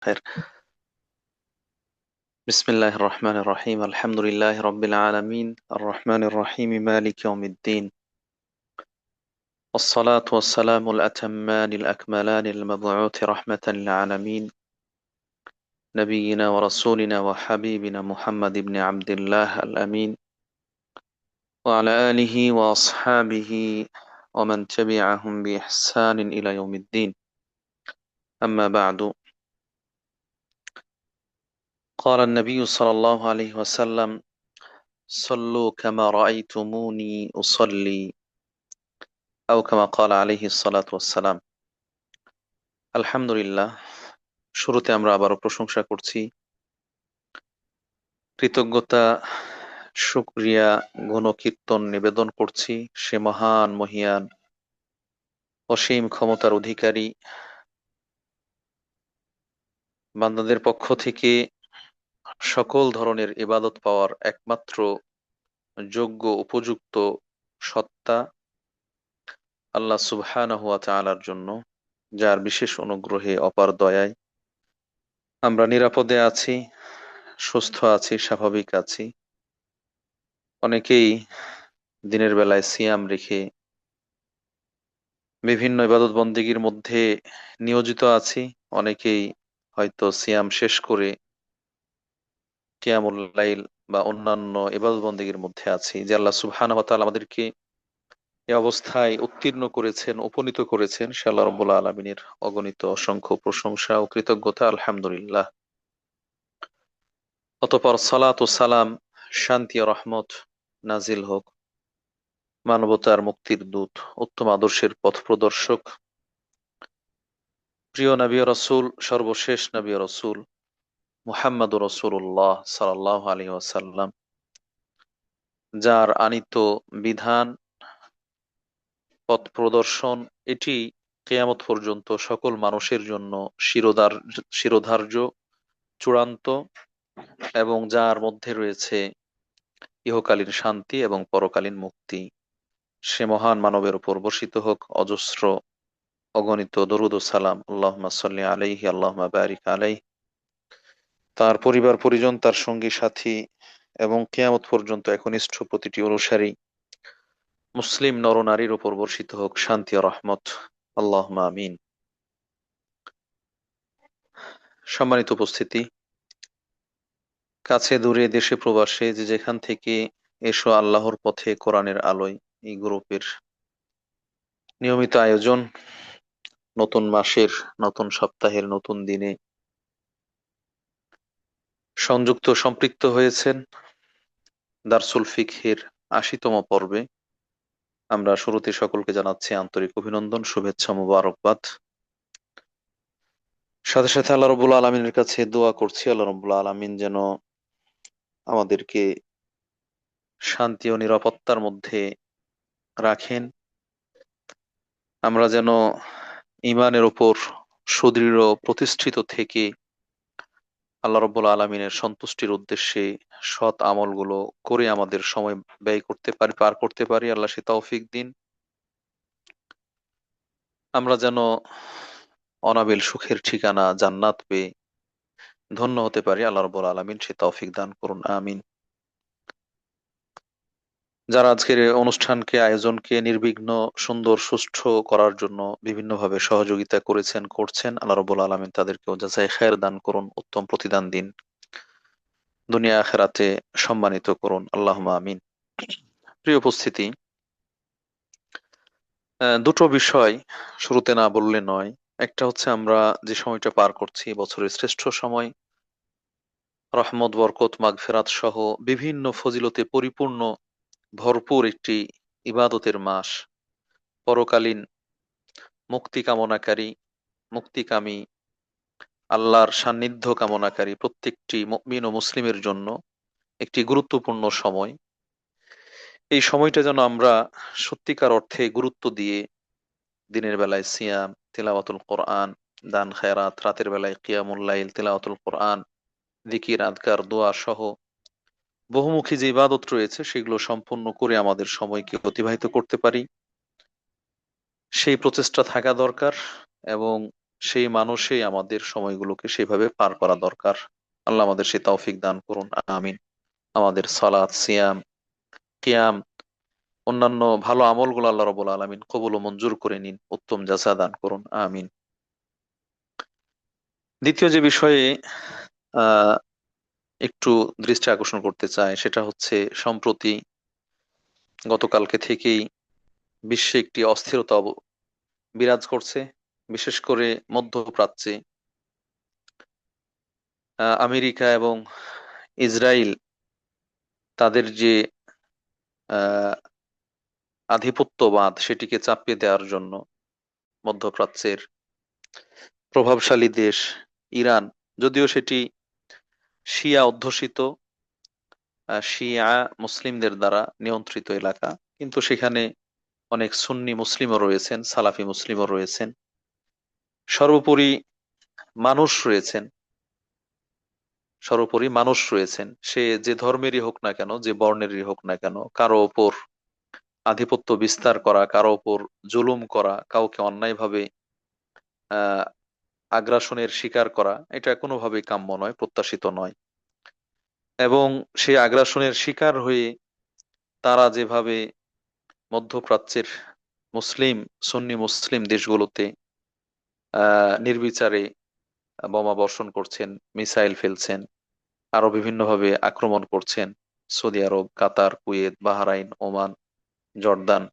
خير. بسم الله الرحمن الرحيم. الحمد لله رب العالمين الرحمن الرحيم مالك يوم الدين، والصلاة والسلام الأتمان الأكملان المبعوث رحمة للعالمين، نبينا ورسولنا وحبيبنا محمد بن عبد الله الأمين، وعلى آله وأصحابه ومن تبعهم بإحسان إلى يوم الدين. أما بعد، قال النبي صلى الله عليه وسلم: صلوا كما رأيتموني أصلي، أو كما قال عليه الصلاة والسلام। আলহামদুলিল্লাহ, শুরুতে আমরা আবারও প্রশংসা করছি, কৃতজ্ঞতা, শুকরিয়া, গুণকীর্তন নিবেদন করছি সে মহান মহিয়ান অসীম ক্ষমতার অধিকারী বান্দাদের পক্ষ থেকে সকল ধরনের ইবাদত পাওয়ার একমাত্র যোগ্য উপযুক্ত সত্তা আল্লাহ সুবহানাহু ওয়া তাআলার জন্য, যার বিশেষ অনুগ্রহে অপার দয়ায় আমরা নিরাপদে আছি, সুস্থ আছি, স্বাভাবিক আছি। অনেকেই দিনের বেলায় সিয়াম রেখে বিভিন্ন ইবাদত বন্দেগীর মধ্যে নিয়োজিত আছি। অনেকেই হয়তো সিয়াম শেষ করে কিয়ামুল লাইল বা অন্যান্য ইবাদত বন্দেগীর মধ্যে আছি। যে আল্লাহ সুবহানাহু ওয়া তাআলা আমাদেরকে এই অবস্থায় উত্তীর্ণ করেছেন, উপনীত করেছেন, সে আল্লাহ রাব্বুল আলামিনের অগণিত অসংখ্য প্রশংসা ও কৃতজ্ঞতা। আলহামদুলিল্লাহ। অতঃপর সালাত ও সালাম, শান্তি ও রহমত নাজিল হোক মানবতার মুক্তির দূত, উত্তম আদর্শের পথ প্রদর্শক, প্রিয় নবী ও রাসূল, সর্বশেষ নবী ও রাসূল মুহাম্মদুর রাসূলুল্লাহ সাল্লাল্লাহু আলাইহি ওয়াসাল্লাম, যার আনিত বিধান, পথ প্রদর্শন, এটি কিয়ামত পর্যন্ত সকল মানুষের জন্য শিরোধার্য, চূড়ান্ত, এবং যার মধ্যে রয়েছে ইহকালীন শান্তি এবং পরকালীন মুক্তি। সে মহান মানবের উপর বর্ষিত হোক অজস্র অগণিত দরুদ ও সালাম। আল্লাহুম্মা সাল্লি আলাইহি, আল্লাহুম্মা বারিক আলাইহি। তার পরিবার পরিজন, তার সঙ্গী সাথী এবং কিয়ামত পর্যন্ত একনিষ্ঠ প্রতিটি অনুসারী মুসলিম নরনারীর উপর বর্ষিত হোক শান্তি ও রহমত। আল্লাহুম্মা আমিন। সম্মানিত উপস্থিতি, কাছে দূরে দেশে প্রবাসে যে যেখান থেকে এসো আল্লাহর পথে কোরআনের আলোয় এই গ্রুপের নিয়মিত আয়োজন, নতুন মাসের, নতুন সপ্তাহের, নতুন দিনে সংযুক্ত সম্পৃক্ত হয়েছেন দারসুল ফিকহের ৮০তম পর্বে। আমরা শুরুতে সকলকে জানাচ্ছি আন্তরিক অভিনন্দন, শুভেচ্ছা, মোবারকবাদ। সাথে সাথে আল্লাহ রাব্বুল আলামিনের কাছে দোয়া করছি, আল্লাহ রাব্বুল আলামিন যেন আমাদেরকে শান্তি ও নিরাপত্তার মধ্যে রাখেন, আমরা যেন ঈমানের উপর সুদৃঢ় প্রতিষ্ঠিত থেকে আল্লাহ রাব্বুল আলামিনের সন্তুষ্টির উদ্দেশ্যে সৎ আমলগুলো করে আমাদের সময় ব্যয় করতে পারি, পার করতে পারি। আল্লাহ সে তৌফিক দিন। আমরা যেন অনাবিল সুখের ঠিকানা জান্নাত পেয়ে ধন্য হতে পারি। আল্লাহ রাব্বুল আলামিন সে তৌফিক দান করুন, আমিন। যারা আজকের এই অনুষ্ঠানকে, আয়োজনকে নির্বিঘ্ন, সুন্দর, সুষ্ঠু করার জন্য বিভিন্নভাবে সহযোগিতা করেছেন, করছেন, আল্লাহ রাব্বুল আলামিন তাদেরকেও জাযায়ে খায়ের দান করুন, উত্তম প্রতিদান দিন, দুনিয়া আখিরাতে সম্মানিত করুন, আল্লাহুম্মা আমিন। প্রিয় উপস্থিতি, দুটো বিষয় শুরুতে না বললে নয়। একটা হচ্ছে আমরা যে সময়টা পার করছি, বছরের শ্রেষ্ঠ সময়, রহমত, বরকত, মাগফিরাত সহ বিভিন্ন ফজিলতে পরিপূর্ণ ভরপুর একটি ইবাদতের মাস, পরকালীন মুক্তি কামনাকারী, মুক্তিকামী, আল্লাহর সান্নিধ্য কামনাকারী প্রত্যেকটি মুমিন ও মুসলিমের জন্য একটি গুরুত্বপূর্ণ সময়। এই সময়টা যেন আমরা সত্যিকার অর্থে গুরুত্ব দিয়ে দিনের বেলায় সিয়াম, তিলাওয়াতুল কোরআন, দান খায়রাত, রাতের বেলায় কিয়ামুল লাইল, তিলাওয়াতুল কোরআন, জিকির, আদকার, দোয়া সহ বহুমুখী যে ইবাদত রয়েছে সেগুলো সম্পূর্ণ করে আমাদের সময়কে অতিবাহিত করতে পারি, সেই প্রচেষ্টা থাকা দরকার। এবং সেই মানুষই আমাদের সময়গুলোকে সেভাবে পার করা দরকার। আল্লাহ আমাদের সে তৌফিক দান করুন, আমিন। আমাদের সালাত, সিয়াম, কিয়াম, অন্যান্য ভালো আমলগুলো আল্লাহ রাব্বুল আলামিন কবুল ও মঞ্জুর করে নিন, উত্তম জাযা দান করুন, আমিন। দ্বিতীয় যে বিষয়ে আহ একটু দৃষ্টি আকর্ষণ করতে চাই সেটা হচ্ছে, সম্প্রতি গতকালকে থেকেই বিশ্বে একটি অস্থিরতা বিরাজ করছে, বিশেষ করে মধ্যপ্রাচ্যে। আমেরিকা এবং ইসরায়েল তাদের যে আহ, আধিপত্যবাদ সেটিকে চাপিয়ে দেওয়ার জন্য মধ্যপ্রাচ্যের প্রভাবশালী দেশ ইরান, যদিও সেটি শিয়া অধ্যুষিত, শিয়া মুসলিমদের দ্বারা নিয়ন্ত্রিত এলাকা, কিন্তু সেখানে অনেক সুন্নি মুসলিমও রয়েছেন, সালাফি মুসলিমও রয়েছেন, সর্বোপরি মানুষ রয়েছেন। সর্বোপরি মানুষ রয়েছেন, সে যে ধর্মেরই হোক না কেন, যে বর্ণেরই হোক না কেন, কারো ওপর আধিপত্য বিস্তার করা, কারো ওপর জুলুম করা, কাউকে অন্যায়ভাবে আহ আগ্রাসনের শিকার করা, এটা কোনোভাবেই কাম্য নয়, প্রত্যাশিত নয়। এবং সেই আগ্রাসনের শিকার হয়ে তারা যেভাবে মধ্যপ্রাচ্যের মুসলিম, সুন্নি মুসলিম দেশগুলোতে নির্বিচারে বোমা বর্ষণ করছেন, মিসাইল ফেলছেন, আরো বিভিন্নভাবে আক্রমণ করছেন, সৌদি আরব, Qatar, Kuwait, Bahrain, Oman, Jordan,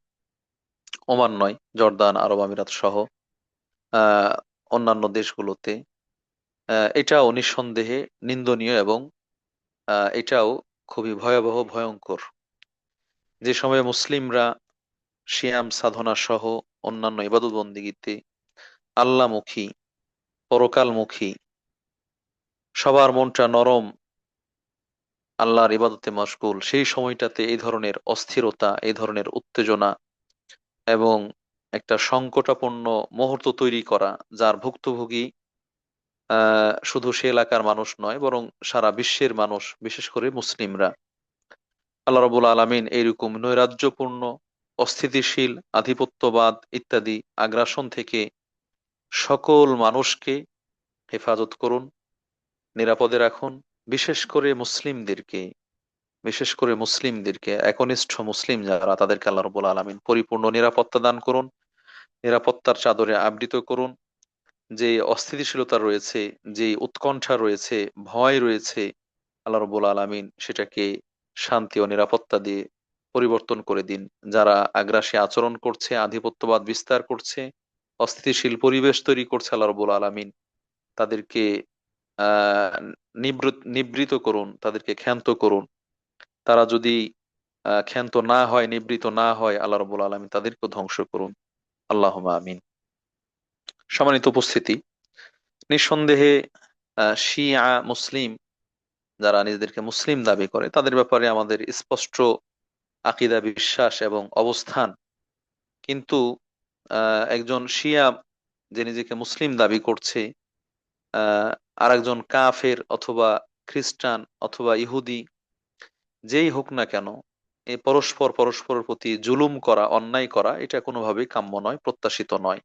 Oman নয়, জর্দান, আরব আমিরাত সহ আহ অন্যান্য দেশগুলোতে, এটাও নিঃসন্দেহে নিন্দনীয়, এবং এটাও খুবই ভয়াবহ, ভয়ঙ্কর। যে সময়ে মুসলিমরা সিয়াম সাধনা সহ অন্যান্য ইবাদত বন্দিগিতে আল্লাহমুখী, পরকালমুখী, সবার মনটা নরম, আল্লাহর ইবাদতে মশগুল, সেই সময়টাতে এই ধরনের অস্থিরতা, এই ধরনের উত্তেজনা এবং একটা সংকটাপন্ন মুহূর্ত তৈরি করা, যার ভুক্তভোগী শুধু সে এলাকার মানুষ নয়, বরং সারা বিশ্বের মানুষ, বিশেষ করে মুসলিমরা। আল্লাহ রাব্বুল আলামিন এইরকম নৈরাজ্যপূর্ণ, অস্থিতিশীল, আধিপত্যবাদ ইত্যাদি আগ্রাসন থেকে সকল মানুষকে হেফাজত করুন, নিরাপদে রাখুন। বিশেষ করে মুসলিমদেরকে, বিশেষ করে মুসলিমদেরকে, একনিষ্ঠ মুসলিম যারা, তাদেরকে আল্লাহ রাব্বুল আলামিন পরিপূর্ণ নিরাপত্তা দান করুন, নিরাপত্তার চাদরে আবৃত করুন। যে অস্থিতিশীলতা রয়েছে, যে উৎকণ্ঠা রয়েছে, ভয় রয়েছে, আল্লাহ রাব্বুল আলামিন সেটাকে শান্তি ও নিরাপত্তা দিয়ে পরিবর্তন করে দিন। যারা আগ্রাসী আচরণ করছে, আধিপত্যবাদ বিস্তার করছে, অস্থিতিশীল পরিবেশ তৈরি করছে, আল্লাহ রাব্বুল আলামিন তাদেরকে নিবৃত করুন, তাদেরকে ক্ষান্ত করুন। তারা যদি ক্ষান্ত না হয়, নিবৃত না হয়, আল্লাহ রাব্বুল আলামিন তাদেরকেও ধ্বংস করুন। আল্লাহুম্মা আমিন। সম্মানিত উপস্থিতি, নিঃসন্দেহে শিয়া মুসলিম যারা নিজেদেরকে মুসলিম দাবি করে, তাদের ব্যাপারে আমাদের স্পষ্ট আকীদা, বিশ্বাস এবং অবস্থান। কিন্তু একজন শিয়া যে নিজেকে মুসলিম দাবি করছে, আহ আর একজন কাফের অথবা খ্রিস্টান অথবা ইহুদি, যেই হোক না কেন, এই পরস্পর পরস্পরের প্রতি জুলুম করা, অন্যায় করা, এটা কোনোভাবেই কাম্য নয়, প্রত্যাশিত নয়।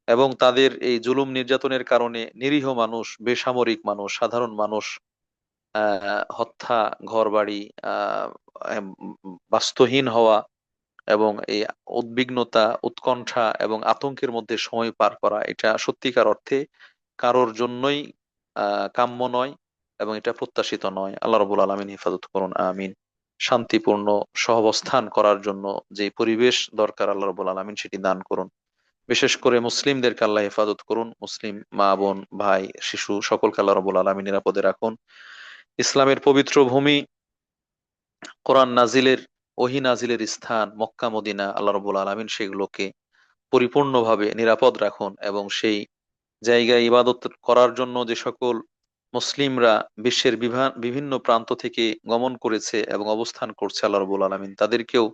এবং তাদের এই জুলুম নির্যাতনের কারণে নিরীহ মানুষ, বেসামরিক মানুষ, সাধারণ মানুষ হত্যা, ঘরবাড়ি এম, বাস্তুহীন হওয়া, এবং এই উদ্বিগ্নতা, উৎকণ্ঠা এবং আতঙ্কের মধ্যে সময় পার করা, এটা সত্যিকার অর্থে কারোর জন্যই কাম্য নয়, এবং এটা প্রত্যাশিত নয়। আল্লাহ রাব্বুল আলামিন হেফাজত করুন, আমিন। শান্তিপূর্ণ সহাবস্থান করার জন্য যে পরিবেশ দরকার, আল্লাহ রাব্বুল আলামিন সেটি দান করুন। বিশেষ করে মুসলিমদেরকে আল্লাহ হেফাজত করুন, মুসলিম মা, বোন, ভাই, শিশু সকলকে আল্লাহ রাব্বুল আলামিন নিরাপদে রাখুন। ইসলামের পবিত্র ভূমি, কোরআন নাজিলের, ওহী নাজিলের স্থান মক্কা মদিনা, আল্লাহ রাব্বুল আলামিন সেগুলোকে পরিপূর্ণভাবে নিরাপদ রাখুন, এবং সেই জায়গায় ইবাদত করার জন্য যে সকল মুসলিমরা বিশ্বের বিভিন্ন প্রান্ত থেকে গমন করেছে এবং অবস্থান করছে, আল্লাহ রাব্বুল আলামিন তাদেরকেও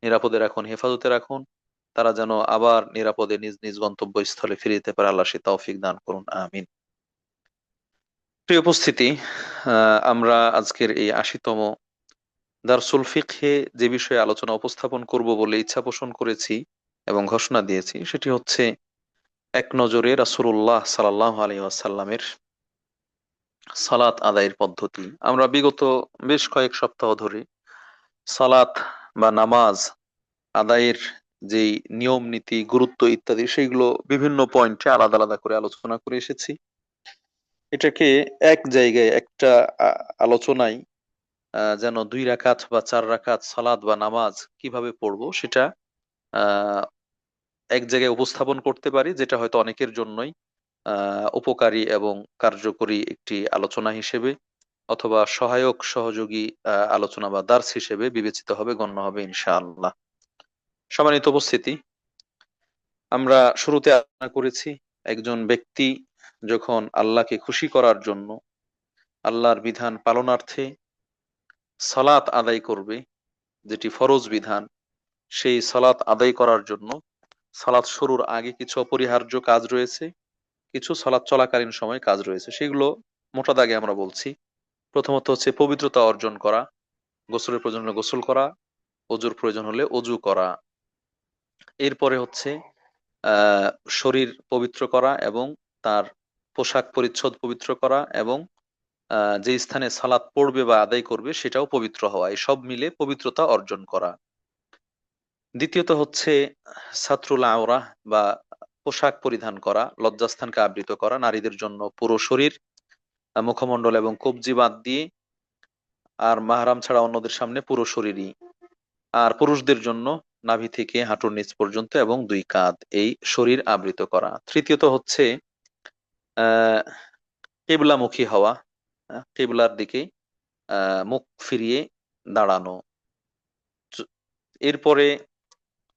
নিরাপদে রাখুন, হেফাজতে রাখুন। তারা যেন আবার নিরাপদে নিজ নিজ গন্তব্যস্থলে ফিরে যেতে পারে, আল্লাহ সে তৌফিক দান করুন, আমিন। প্রিয় উপস্থিতি, আমরা আজকের এই ৮০তম দারসুল ফিকহে যে বিষয়ে আলোচনা উপস্থাপন করব বলে ইচ্ছা পোষণ করেছি এবং ঘোষণা দিয়েছি, সেটি হচ্ছে এক নজরে রাসূলুল্লাহ সাল্লাল্লাহু আলাইহি ওয়াসাল্লামের সালাত আদায়ের পদ্ধতি। আমরা বিগত বেশ কয়েক সপ্তাহ ধরে সালাত বা নামাজ আদায়ের যেই নিয়ম নীতি, গুরুত্ব ইত্যাদি সেগুলো বিভিন্ন পয়েন্টে আলাদা আলাদা করে আলোচনা করে এসেছি। এটাকে এক জায়গায় একটা আলোচনায় যেন 2 রাকাত বা 4 রাকাত সালাত বা নামাজ কিভাবে পড়বো সেটা আহ এক জায়গায় উপস্থাপন করতে পারি, যেটা হয়তো অনেকের জন্যই উপকারী এবং কার্যকরী একটি আলোচনা হিসেবে অথবা সহায়ক সহযোগী আলোচনা বা দার্স হিসেবে বিবেচিত হবে, গণ্য হবে ইনশাআল্লাহ। সম্মানিত উপস্থিতি, আমরা শুরুতে আলোচনা করেছি একজন ব্যক্তি যখন আল্লাহকে খুশি করার জন্য আল্লাহর বিধান পালনার্থে সালাত আদায় করবে, যেটি ফরজ বিধান, সেই সালাত আদায় করার জন্য সালাত শুরুর আগে কিছু অপরিহার্য কাজ রয়েছে, কিছু সালাত চলাকালীন সময় কাজ রয়েছে। সেগুলো মোটা দাগে আমরা বলছি। প্রথমত হচ্ছে পবিত্রতা অর্জন করা, গোসলের প্রয়োজন হলে গোসল করা, অজুর প্রয়োজন হলে অজু করা। এরপরে হচ্ছে আহ শরীর পবিত্র করা এবং তার পোশাক পরিচ্ছদ পবিত্র করা এবং যে স্থানে সালাত পড়বে বা আদায় করবে সেটাও পবিত্র হওয়া, এই সব মিলে পবিত্রতা অর্জন করা। দ্বিতীয়ত হচ্ছে সাতরুল আওরা বা পোশাক পরিধান করা, লজ্জাস্থানকে আবৃত করা, নারীদের জন্য পুরো শরীর, মুখমণ্ডল এবং কবজি বাদ দিয়ে, আর মাহরাম ছাড়া অন্যদের সামনে পুরো শরীরই। আর পুরুষদের জন্য নাভি থেকে হাঁটুর নিচ পর্যন্ত এবং 2 কাঁধ, এই শরীর আবৃত করা। তৃতীয়ত হচ্ছে আহ কিবলামুখী হওয়া, কিবলার দিকে মুখ ফিরিয়ে দাঁড়ানো। এরপরে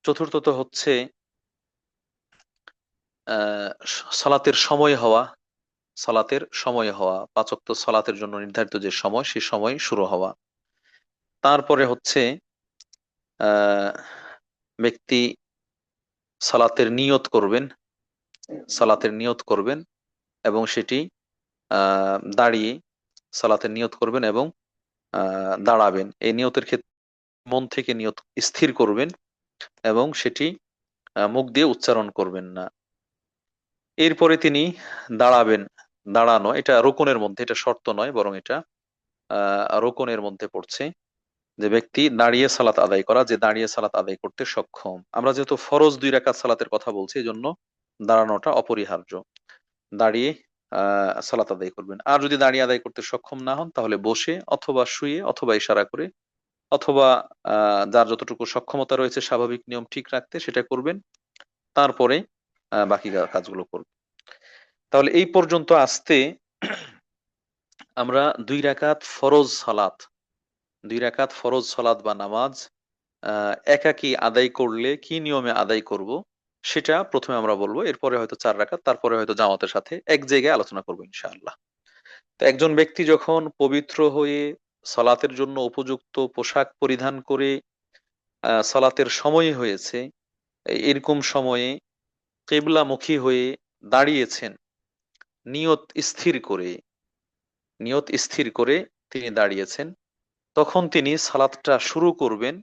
চতুর্থত হচ্ছে আহ সালাতের সময় হওয়া, সালাতের সময় হওয়া, 5 ওয়াক্ত সালাতের জন্য নির্ধারিত যে সময়, সেই সময় শুরু হওয়া। তারপরে হচ্ছে আহ ব্যক্তি সালাতের নিয়ত করবেন, সালাতের নিয়ত করবেন এবং সেটি দাঁড়িয়ে সালাতের নিয়ত করবেন এবং দাঁড়াবেন। এই নিয়তের ক্ষেত্রে মন থেকে নিয়ত স্থির করবেন এবং সেটি মুখ দিয়ে উচ্চারণ করবেন না। এরপরে তিনি দাঁড়াবেন। দাঁড়ানো এটা রোকনের মধ্যে, এটা শর্ত নয়, বরং এটা রোকনের মধ্যে পড়ছে, যে ব্যক্তি দাঁড়িয়ে সালাত আদায় করা, যে দাঁড়িয়ে সালাত আদায় করতে সক্ষম। আমরা যেহেতু ফরজ 2 রাকাত সালাতের কথা বলছি, এই জন্য দাঁড়ানোটা অপরিহার্য। দাঁড়িয়ে সালাত আদায় করবেন। আর যদি দাঁড়িয়ে আদায় করতে সক্ষম না হন তাহলে বসে অথবা শুয়ে অথবা ইশারা করে অথবা যার যতটুকু সক্ষমতা রয়েছে স্বাভাবিক নিয়ম ঠিক রাখতে সেটা করবেন। তারপরে বাকি কাজগুলো করবেন। তাহলে এই পর্যন্ত আসতে আমরা 2 রাকাত ফরজ সালাত, 2 রাকাত ফরজ সালাত বা নামাজ একাকী আদায় করলে কি নিয়মে আদায় করব সেটা প্রথমে আমরা বলবো। এরপরে হয়তো 4 রাকাত, তারপরে হয়তো জামাতের সাথে এক জায়গায় আলোচনা করবো ইনশাআল্লাহ। তো একজন ব্যক্তি যখন পবিত্র হয়ে সালাতের জন্য উপযুক্ত পোশাক পরিধান করে সালাতের সময় হয়েছে, এরকম সময়ে কেবলামুখী হয়ে দাঁড়িয়েছেন, নিয়ত স্থির করে, নিয়ত স্থির করে তিনি দাঁড়িয়েছেন, তখন তিনি সালাতটা শুরু করবেন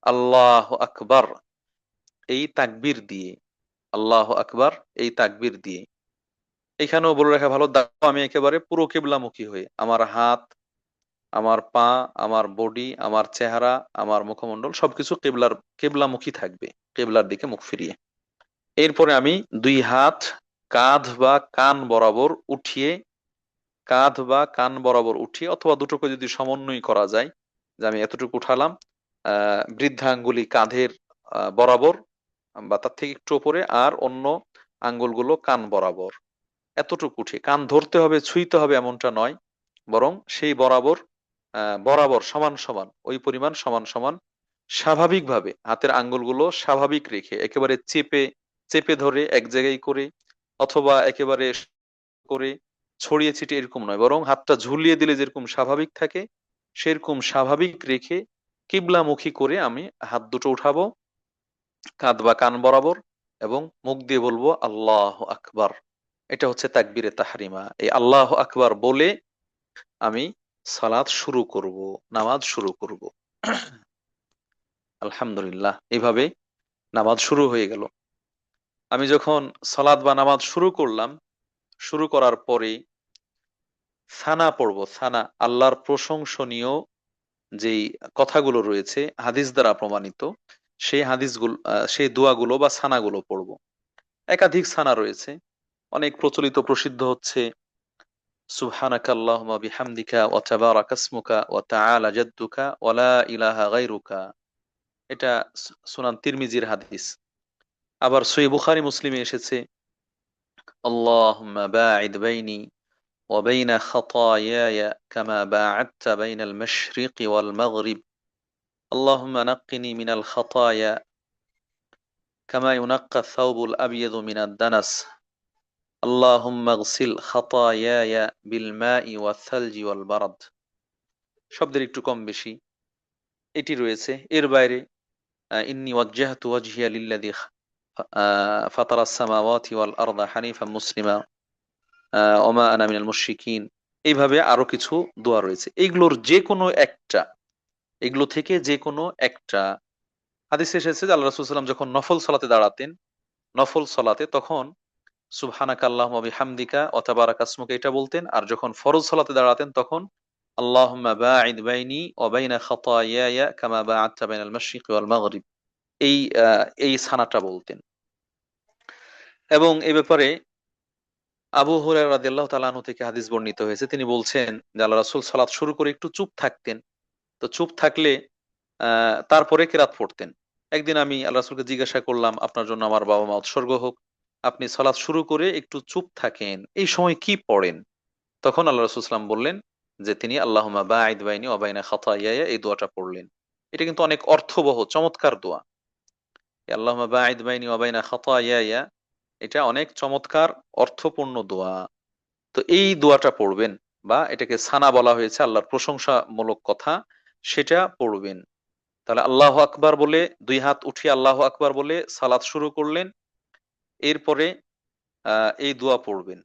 আল্লাহ আকবার এই তাকবীর দিয়ে। আল্লাহ আকবার এই তাকবীর দিয়ে। এখানেও বলে রাখা ভালো, দেখো আমি একেবারে পুরো কেবলামুখী হয়ে, আমার হাত, আমার পা, আমার বডি, আমার চেহারা, আমার মুখমণ্ডল সবকিছু কেবলামুখী থাকবে, কেবলার দিকে মুখ ফিরিয়ে। এরপরে আমি 2 হাত কাঁধ বা কান বরাবর উঠিয়ে, কাঁধ বা কান বরাবর উঠিয়ে অথবা দুটোকে যদি সমন্বয় করা যায়, যে আমি এতটুকু উঠালাম, বৃদ্ধাঙ্গুলি কাঁধের বরাবর বা তার থেকে একটু উপরে, আর অন্য আঙ্গুলগুলো কান বরাবর, এতটুকু উঠে। কান ধরতে হবে, ছুঁইতে হবে এমনটা নয়, বরং সেই বরাবর, বরাবর সমান সমান, ওই পরিমাণ সমান সমান স্বাভাবিকভাবে হাতের আঙ্গুলগুলো স্বাভাবিক রেখে, একেবারে চেপে চেপে ধরে এক জায়গায় করে অথবা একেবারে করে ছড়িয়ে ছিটিয়ে এরকম নয়, বরং হাতটা ঝুলিয়ে দিলে যেরকম স্বাভাবিক থাকে সেরকম স্বাভাবিক রেখে কিবলামুখী করে আমি হাত দুটো উঠাবো কাঁধ বা কান বরাবর এবং মুখ দিয়ে বলবো আল্লাহ আকবার। এটা হচ্ছে তাকবীরে তাহরিমা। এই আল্লাহ আকবার বলে আমি সালাত শুরু করব, নামাজ শুরু করব। আলহামদুলিল্লাহ, এইভাবে নামাজ শুরু হয়ে গেল। আমি যখন সালাত বা নামাজ শুরু করলাম, শুরু করার পরে সানা পড়বো, সানা আল্লাহর প্রশংসনীয় যেই কথাগুলো রয়েছে হাদিস দ্বারা প্রমাণিত, সেই হাদিসগুলো সেই দোয়াগুলো বা সানাগুলো পড়বো। একাধিক সানা রয়েছে, অনেক প্রচলিত প্রসিদ্ধ হচ্ছে সুবহানাকা আল্লাহুম্মা বিহামদিকা ওয়া তাবারাকা ইসমুকা ওয়া তাআলা জাদ্দুকা ওয়া লা ইলাহা গায়রুকা। এটা সুনান তিরমিজির হাদিস। আবার সহিহ বুখারী মুসলিমে এসেছে আল্লাহুম্মা বাঈদ বাইনি ওয়া বাইনা খাতায়ায়া কামা বা'আদতা বাইনাল মাশরিকি ওয়াল মাগরিব আল্লাহুম্মা নাক্কিনি মিনাল খাতায়া কামা ইউনাক্কা আথ-থাওবুল আবইয়াদু মিনাদ দানাস আল্লাহুম্মা ইগসিল খাতায়ায়া বিল মাই ওয়াথ থালজি ওয়াল বারাদ। শব্দের একটু কম বেশি এটি রয়েছে। এর বাইরে ইন্নী ওয়াজ্জাহতু ওয়াজহিয়া লিল্লাযী ফাতারাস সামাওয়াতি ওয়াল আরদা হানিফাম মুসলিমা ওয়া মা আনা মিনাল মুশরিকিন। এইভাবে আরো কিছু দোয়া রয়েছে। এগুলোর যে কোনো একটা, এগুলো থেকে যে কোনো একটা, হাদিসে এসেছে যে আল্লাহ রাসূল সাল্লাল্লাহু আলাইহি ওয়াসাল্লাম যখন নফল সালাতে দাঁড়াতেন, নফল সালাতে তখন সুবহানাকা আল্লাহুম্মা বিহামদিকা ওয়া তাবারাকা ইসমুকা এটা বলতেন। আর যখন ফরজ সালাতে দাঁড়াতেন তখন আল্লাহুম্মা বাঈদ বাইনি ওয়া বাইনা খাতায়ায়া কামা বা'আদতা বাইনাল মাশরিকি ওয়াল মাগরিব, এই এই সানাটা বলতেন। এবং এ ব্যাপারে আবু হুরায়রা রাদিয়াল্লাহু তাআলা আনহু থেকে হাদিস বর্ণিত হয়েছে, তিনি বলছেন যে আল্লাহ রাসূল সালাত শুরু করে একটু চুপ থাকতেন। তো চুপ থাকলে তারপরে কেরাত পড়তেন। একদিন আমি আল্লাহ রাসূলকে জিজ্ঞাসা করলাম, আপনার জন্য আমার বাবা মা উৎসর্গ হোক, আপনি সালাত শুরু করে একটু চুপ থাকেন, এই সময় কি পড়েন? তখন আল্লাহ রাসূল সাল্লাল্লাহু আলাইহি ওয়াসাল্লাম বললেন যে তিনি আল্লাহুম্মা বাঈদ বাইনি ওয়া বাইনা খাতায়ায়া এই দোয়াটা পড়লেন। এটা কিন্তু অনেক অর্থবহ চমৎকার দোয়া। আল্লাহুম্মা বাঈদ বাইনি ওয়া বাইনা খাতায়ায়া, এটা অনেক চমৎকার অর্থপূর্ণ দোয়া। তো এই দোয়াটা পড়বেন, বা এটাকে সানা বলা হয়েছে, আল্লাহর প্রশংসামূলক কথা, সেটা পড়বেন। তাহলে আল্লাহু আকবার বলে ২ হাত উঠিয়ে আল্লাহু আকবার বলে সালাত শুরু করলেন। এরপরে এই দোয়া পড়বেন।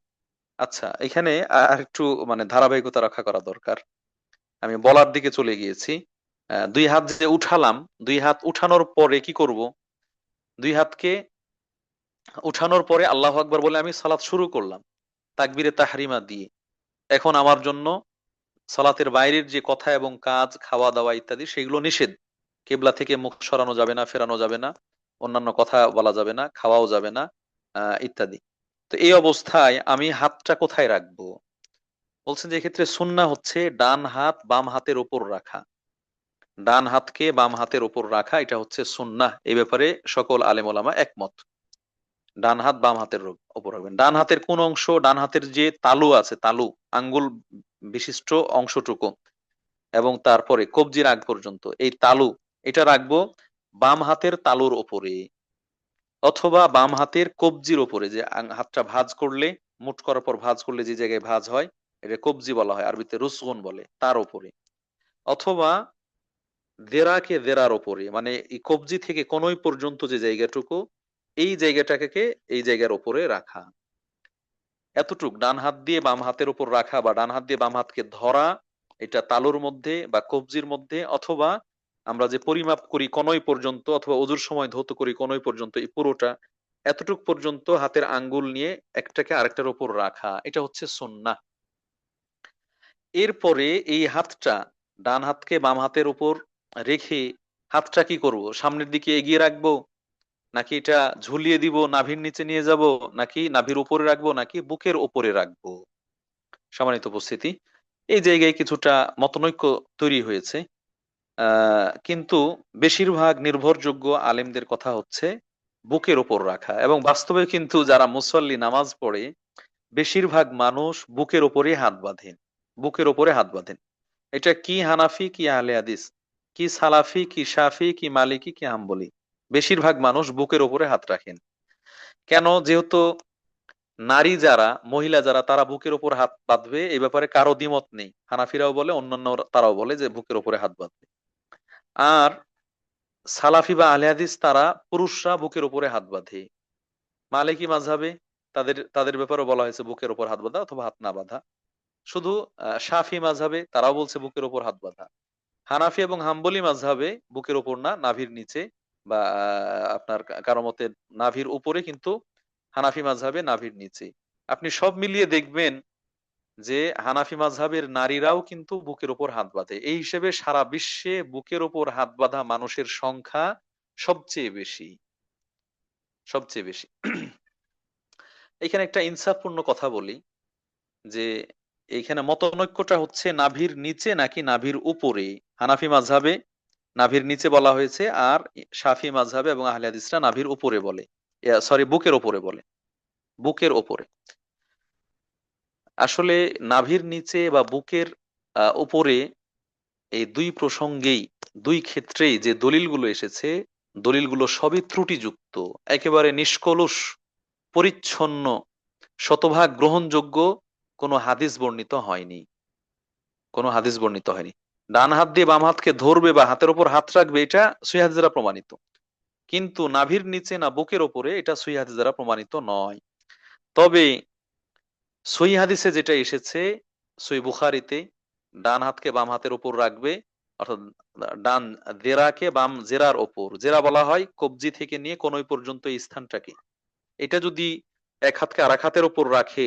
আচ্ছা, এখানে আরেকটু মানে ধারাবাহিকতা রক্ষা করা দরকার। আমি বলার দিকে চলে গিয়েছি। ২ হাত যে উঠালাম, ২ হাত উঠানোর পরে কি করব? ২ হাতকে উঠানোর পরে আল্লাহু আকবার বলে আমি সালাত শুরু করলাম তাকবীরে তাহরিমা দিয়ে। এখন আমার জন্য সালাতের বাইরের যে কথা এবং কাজ, খাওয়া-দাওয়া ইত্যাদি সেগুলো নিষেধ। কিবলা থেকে মুখ সরানো যাবে না, ফেরানো যাবে না, অন্যান্য কথা বলা যাবে না, খাওয়াও যাবে না, ইত্যাদি। তো এই অবস্থায় আমি হাতটা কোথায় রাখবো? বলছেন যে এক্ষেত্রে সুন্নাহ হচ্ছে ডান হাত বাম হাতের উপর রাখা। ডান হাতকে বাম হাতের উপর রাখা, এটা হচ্ছে সুন্নাহ। এই ব্যাপারে সকল আলেম ওলামা একমত। ডান হাত বাম হাতের উপর রাখবেন। ডান হাতের কোন অংশ? ডান হাতের যে তালু আছে, তালু আঙ্গুল বিশিষ্ট অংশটুকু এবং তারপরে কবজির আগ পর্যন্ত এই তালু, এটা রাখবো বাম হাতের তালুর ওপরে, অথবা বাম হাতের কবজির ওপরে, যে হাতটা ভাঁজ করলে, মুঠ করার পর ভাঁজ করলে যে জায়গায় ভাঁজ হয়, এটা কবজি বলা হয়, আরবিতে রুসগুন বলে, তার ওপরে। অথবা দেরাকে দেরার ওপরে, মানে এই কবজি থেকে কনুই পর্যন্ত যে জায়গাটুকু, এই জায়গাটাকে এই জায়গার ওপরে রাখা। এতটুক ডান হাত দিয়ে বাম হাতের উপর রাখা, বা ডান হাত দিয়ে বাম হাতকে ধরা, এটা তালুর মধ্যে বা কবজির মধ্যে, অথবা আমরা যে পরিমাপ করি কনই পর্যন্ত, অথবা অজুর সময় ধৌত করি কনই পর্যন্ত, এই পুরোটা এতটুক পর্যন্ত হাতের আঙ্গুল নিয়ে একটাকে আরেকটার উপর রাখা, এটা হচ্ছে সুন্নাহ। এরপরে এই হাতটা, ডান হাতকে বাম হাতের উপর রেখে হাতটা কি করব? সামনের দিকে এগিয়ে রাখবো, নাকি এটা ঝুলিয়ে দিব, নাভির নিচে নিয়ে যাব, নাকি নাভির উপরে রাখবো, নাকি বুকের উপরে রাখবো? সম্মানিত উপস্থিতি, এই জায়গায় কিছুটা মতনৈক্য তৈরি হয়েছে। কিন্তু বেশিরভাগ নির্ভরযোগ্য আলেমদের কথা হচ্ছে বুকের ওপর রাখা, এবং বাস্তবে কিন্তু যারা মুসল্লি নামাজ পড়ে বেশিরভাগ মানুষ বুকের ওপরে হাত বাঁধেন, বুকের ওপরে হাত বাঁধেন। এটা কি হানাফি কি আহলে হাদিস, কি সালাফি কি শাফি কি মালিকি কি হাম্বলি, বেশিরভাগ মানুষ বুকের ওপরে হাত রাখেন। কেন? যেহেতু নারী যারা, মহিলা যারা, তারা বুকের ওপর হাত বাঁধবে এই ব্যাপারে কারো দ্বিমত নেই। হানাফিরাও বলে, অন্যান্য তারাও বলে যে বুকের ওপরে হাত বাঁধবে। আর সালাফি বা আহলে হাদিস তারা পুরুষরা বুকের উপরে হাত বাঁধে। মালিকি মাযহাবে তাদের তাদের ব্যাপারে বলা হয়েছে বুকের উপর হাত বাঁধা অথবা হাত না বাঁধা। শুধু শাফি মাযহাবে তারাও বলছে বুকের উপর হাত বাঁধা। হানাফি এবং হাম্বলি মাযহাবে বুকের উপর না, নাভির নিচে, বা আপনার কারো মতে নাভির উপরে, কিন্তু হানাফি মাযহাবে নাভির নিচে। আপনি সব মিলিয়ে দেখবেন যে হানাফি মাযহাবের নারীরাও কিন্তু বুকের উপর হাত বাঁধে। এই হিসেবে সারা বিশ্বে বুকের উপর হাত বাঁধা মানুষের সংখ্যা সবচেয়ে বেশি, সবচেয়ে বেশি। এখানে একটা ইনসাফপূর্ণ কথা বলি যে এইখানে মতনৈক্যটা হচ্ছে নাভির নিচে নাকি নাভির উপরে। হানাফি মাযহাবে নাভির নিচে বলা হয়েছে, আর শাফি মাযহাবে এবং আহলে হাদিসরা নাভির উপরে বলে, সরি বুকের উপরে বলে, বুকের উপরে। আসলে নাভির নিচে বা বুকের উপরে এই দুই প্রসঙ্গেই, দুই ক্ষেত্রেই যে দলিলগুলো এসেছে, দলিলগুলো সবই ত্রুটিযুক্ত, একেবারে নিষ্কলুষ, পরিচ্ছন্ন, শতভাগ গ্রহণযোগ্য কোনো হাদিস বর্ণিত হয়নি, কোনো হাদিস বর্ণিত হয়নি। ডান হাত দিয়ে বাম হাতকে ধরবে বা হাতের উপর হাত রাখবে, এটা সহিহ হাদিস দ্বারা প্রমাণিত, কিন্তু নাভির নিচে না বুকের ওপরে, এটা সহিহ হাদিস দ্বারা প্রমাণিত নয়। তবে সহিহ হাদিসে যেটা এসেছে, সহিহ বুখারীতে, ডান হাতকে বাম হাতের উপর রাখবে, অর্থাৎ ডান জেরাকে বাম জেরার ওপর, জেরা বলা হয় কবজি থেকে নিয়ে কনুই পর্যন্ত এই স্থানটাকে, এটা যদি এক হাতকে আর এক হাতের উপর রাখে